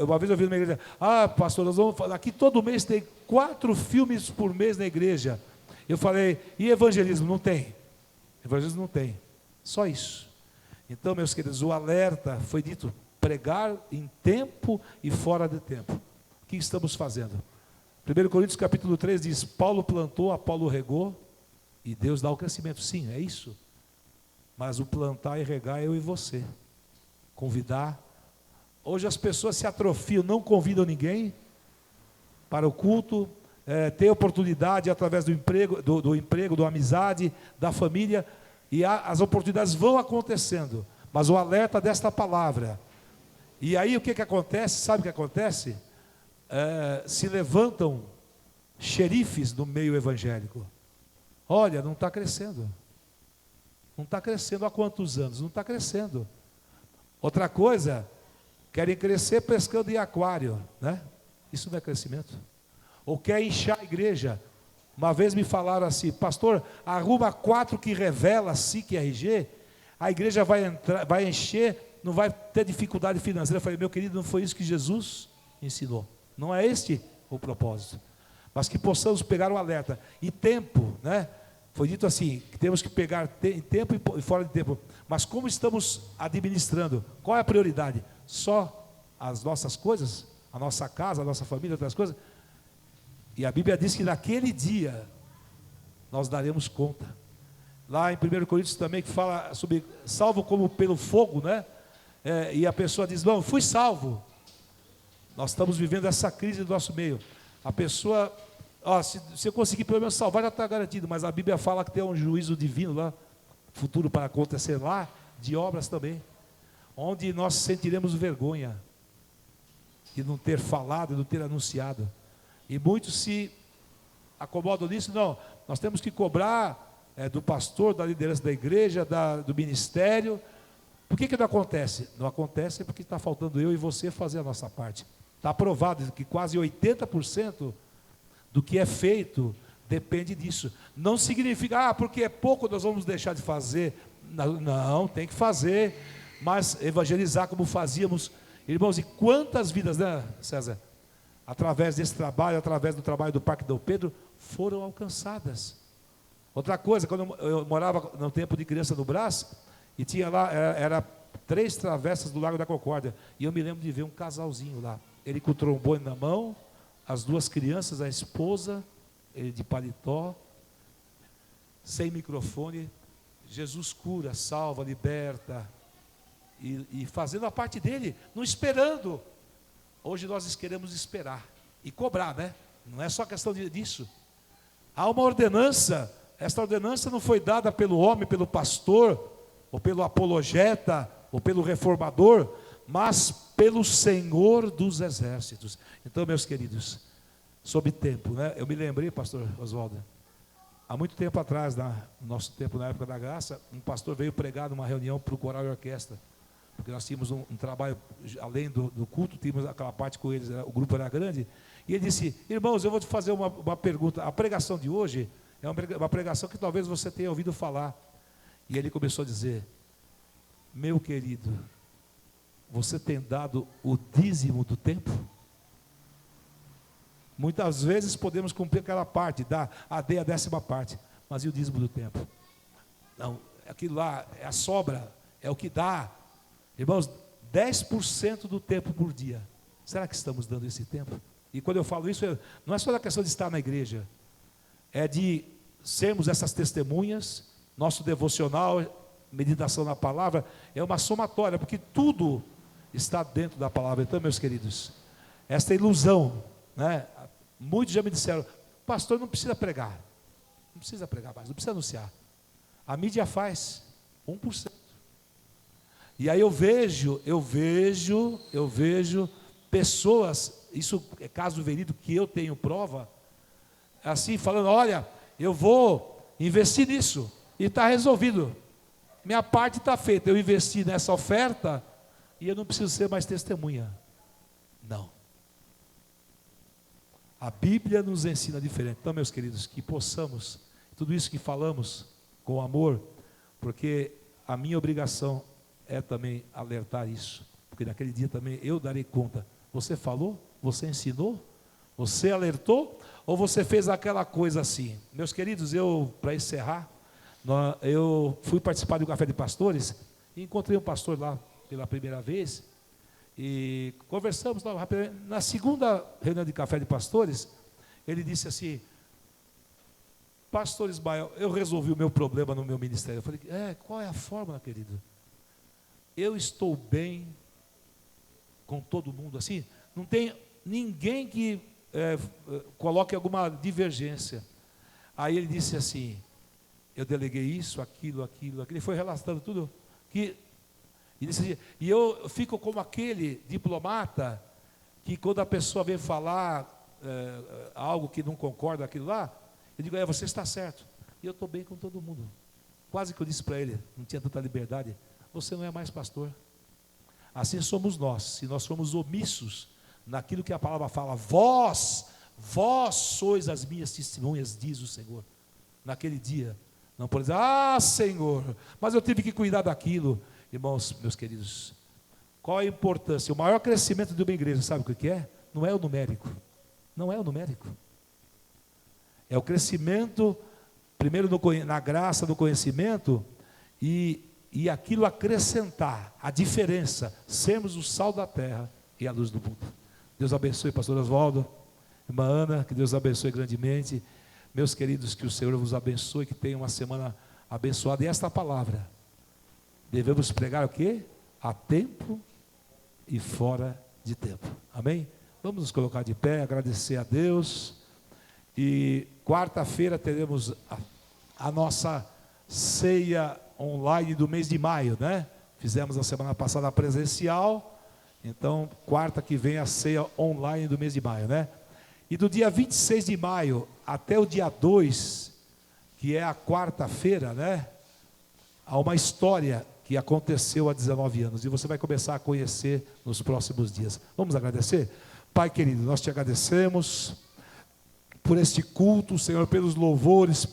uma vez eu vi numa igreja, pastor, nós vamos falar, aqui todo mês tem 4 filmes por mês na igreja. Eu falei, e evangelismo? Não tem. Evangelismo não tem. Só isso. Então, meus queridos, o alerta foi dito, pregar em tempo e fora de tempo. O que estamos fazendo? 1 Coríntios capítulo 3 diz, Paulo plantou, Apolo regou, e Deus dá o crescimento. Sim, é isso. Mas o plantar e regar é eu e você. Convidar. Hoje as pessoas se atrofiam, não convidam ninguém para o culto, tem oportunidade através do emprego, da amizade, da família, e as oportunidades vão acontecendo. Mas o alerta desta palavra. E aí o que acontece? Sabe o que acontece? Se levantam xerifes do meio evangélico. Olha, não está crescendo. Não está crescendo há quantos anos? Não está crescendo. Outra coisa, querem crescer pescando em aquário, né? Isso não é crescimento. Ou quer inchar a igreja. Uma vez me falaram assim, pastor, arruma 4 que revela SIC e RG, a igreja vai encher, não vai ter dificuldade financeira. Eu falei, meu querido, não foi isso que Jesus ensinou. Não é este o propósito. Mas que possamos pegar o alerta. E tempo, né? Foi dito assim, que temos que pegar em tempo e fora de tempo. Mas como estamos administrando? Qual é a prioridade? Só as nossas coisas? A nossa casa, a nossa família, outras coisas? E a Bíblia diz que naquele dia nós daremos conta. Lá em 1 Coríntios também que fala sobre salvo como pelo fogo, né? E a pessoa diz, não, fui salvo. Nós estamos vivendo essa crise do nosso meio. A pessoa, se eu conseguir pelo menos salvar, já está garantido. Mas a Bíblia fala que tem um juízo divino lá, futuro para acontecer lá, de obras também. Onde nós sentiremos vergonha de não ter falado, de não ter anunciado. E muitos se acomodam nisso. Não, nós temos que cobrar do pastor, da liderança da igreja, do ministério. Por que não acontece? Não acontece porque está faltando eu e você fazer a nossa parte. Está provado que quase 80% do que é feito depende disso. Não significa, porque é pouco nós vamos deixar de fazer. Não, tem que fazer, mas evangelizar como fazíamos. Irmãos, e quantas vidas, né, César? Através desse trabalho, através do trabalho do Parque Dom Pedro, foram alcançadas. Outra coisa, quando eu morava no tempo de criança no Brás, e tinha lá, era 3 travessas do Lago da Concórdia, e eu me lembro de ver um casalzinho lá, ele com o trombone na mão, as 2 crianças, a esposa, ele de paletó, sem microfone. Jesus cura, salva, liberta, e fazendo a parte dele, não esperando. Hoje nós queremos esperar e cobrar, né? Não é só questão disso. Há uma ordenança. Esta ordenança não foi dada pelo homem, pelo pastor, ou pelo apologeta, ou pelo reformador, mas pelo Senhor dos exércitos. Então, meus queridos, sobre tempo, né? Eu me lembrei, pastor Oswaldo, há muito tempo atrás, no nosso tempo, na época da graça, um pastor veio pregar numa reunião para o coral e orquestra, porque nós tínhamos um trabalho, além do culto, tínhamos aquela parte com eles, o grupo era grande, e ele disse: irmãos, eu vou te fazer uma pergunta, a pregação de hoje é uma pregação que talvez você tenha ouvido falar. E ele começou a dizer: meu querido, você tem dado o dízimo do tempo? Muitas vezes podemos cumprir aquela parte, dar a 10ª parte, mas e o dízimo do tempo? Não, aquilo lá é a sobra, é o que dá. Irmãos, 10% do tempo por dia. Será que estamos dando esse tempo? E quando eu falo isso, não é só da questão de estar na igreja, é de sermos essas testemunhas. Nosso devocional, meditação na palavra, é uma somatória, porque tudo está dentro da palavra. Então, meus queridos, esta ilusão, né? Muitos já me disseram: pastor, não precisa pregar. Não precisa pregar mais, não precisa anunciar. A mídia faz 1%. E aí eu vejo pessoas, isso é caso verídico que eu tenho prova, assim, falando: olha, eu vou investir nisso, e está resolvido. Minha parte está feita, eu investi nessa oferta, e eu não preciso ser mais testemunha. Não. A Bíblia nos ensina diferente. Então, meus queridos, que possamos, tudo isso que falamos com amor, porque a minha obrigação é também alertar isso, porque naquele dia também eu darei conta. Você falou? Você ensinou? Você alertou? Ou você fez aquela coisa assim? Meus queridos, para encerrar, eu fui participar de um café de pastores e encontrei um pastor lá pela primeira vez e conversamos rapidamente. Na segunda reunião de café de pastores, ele disse assim: pastor Ismael, eu resolvi o meu problema no meu ministério. Eu falei: qual é a fórmula, querido? Eu estou bem com todo mundo, assim, não tem ninguém que coloque alguma divergência. Aí ele disse assim: eu deleguei isso, aquilo. Ele foi relatando tudo. E disse assim: e eu fico como aquele diplomata que, quando a pessoa vem falar algo que não concorda com aquilo lá, eu digo: você está certo. E eu estou bem com todo mundo. Quase que eu disse para ele, não tinha tanta liberdade: você não é mais pastor. Assim somos nós, se nós formos omissos naquilo que a palavra fala. Vós sois as minhas testemunhas, diz o Senhor. Naquele dia, não pode dizer: Senhor, mas eu tive que cuidar daquilo. Irmãos, meus queridos, qual a importância? O maior crescimento de uma igreja, sabe o que é? Não é o numérico. Não é o numérico. É o crescimento, primeiro na graça do conhecimento, e aquilo acrescentar, a diferença, sermos o sal da terra e a luz do mundo. Deus abençoe, pastor Oswaldo, irmã Ana, que Deus abençoe grandemente. Meus queridos, que o Senhor vos abençoe, que tenha uma semana abençoada. E esta palavra, devemos pregar o quê? A tempo e fora de tempo. Amém? Vamos nos colocar de pé, agradecer a Deus. E quarta-feira teremos a nossa ceia online do mês de maio, né? Fizemos a semana passada a presencial, então quarta que vem a ceia online do mês de maio, né? E do dia 26 de maio até o dia 2, que é a quarta-feira, né? Há uma história que aconteceu há 19 anos, e você vai começar a conhecer nos próximos dias. Vamos agradecer? Pai querido, nós te agradecemos por este culto, Senhor, pelos louvores,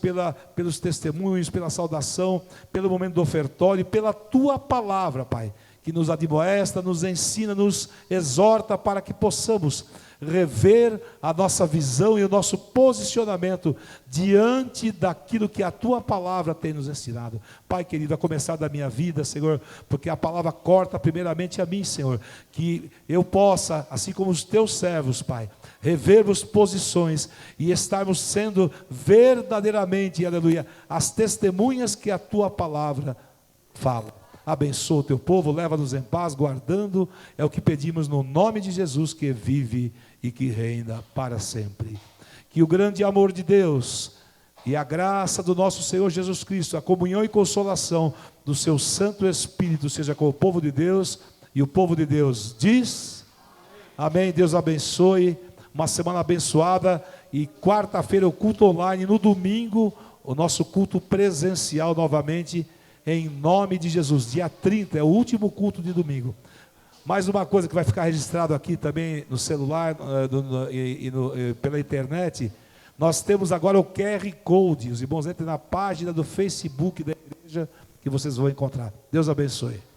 pelos testemunhos, pela saudação, pelo momento do ofertório, pela Tua palavra, Pai, que nos admoesta, nos ensina, nos exorta para que possamos rever a nossa visão e o nosso posicionamento diante daquilo que a Tua palavra tem nos ensinado. Pai querido, a começar da minha vida, Senhor, porque a palavra corta primeiramente a mim, Senhor, que eu possa, assim como os Teus servos, Pai, revermos posições e estarmos sendo verdadeiramente, aleluia, as testemunhas que a Tua palavra fala. Abençoa o Teu povo, leva-nos em paz, guardando, é o que pedimos no nome de Jesus, que vive e que reina para sempre. Que o grande amor de Deus e a graça do nosso Senhor Jesus Cristo, a comunhão e consolação do seu Santo Espírito seja com o povo de Deus, e o povo de Deus diz: amém. Deus abençoe, uma semana abençoada, e quarta-feira o culto online, no domingo o nosso culto presencial novamente, em nome de Jesus. Dia 30 é o último culto de domingo. Mais uma coisa que vai ficar registrado aqui também no celular pela internet: nós temos agora o QR Code. Os irmãos entrem na página do Facebook da igreja que vocês vão encontrar. Deus abençoe.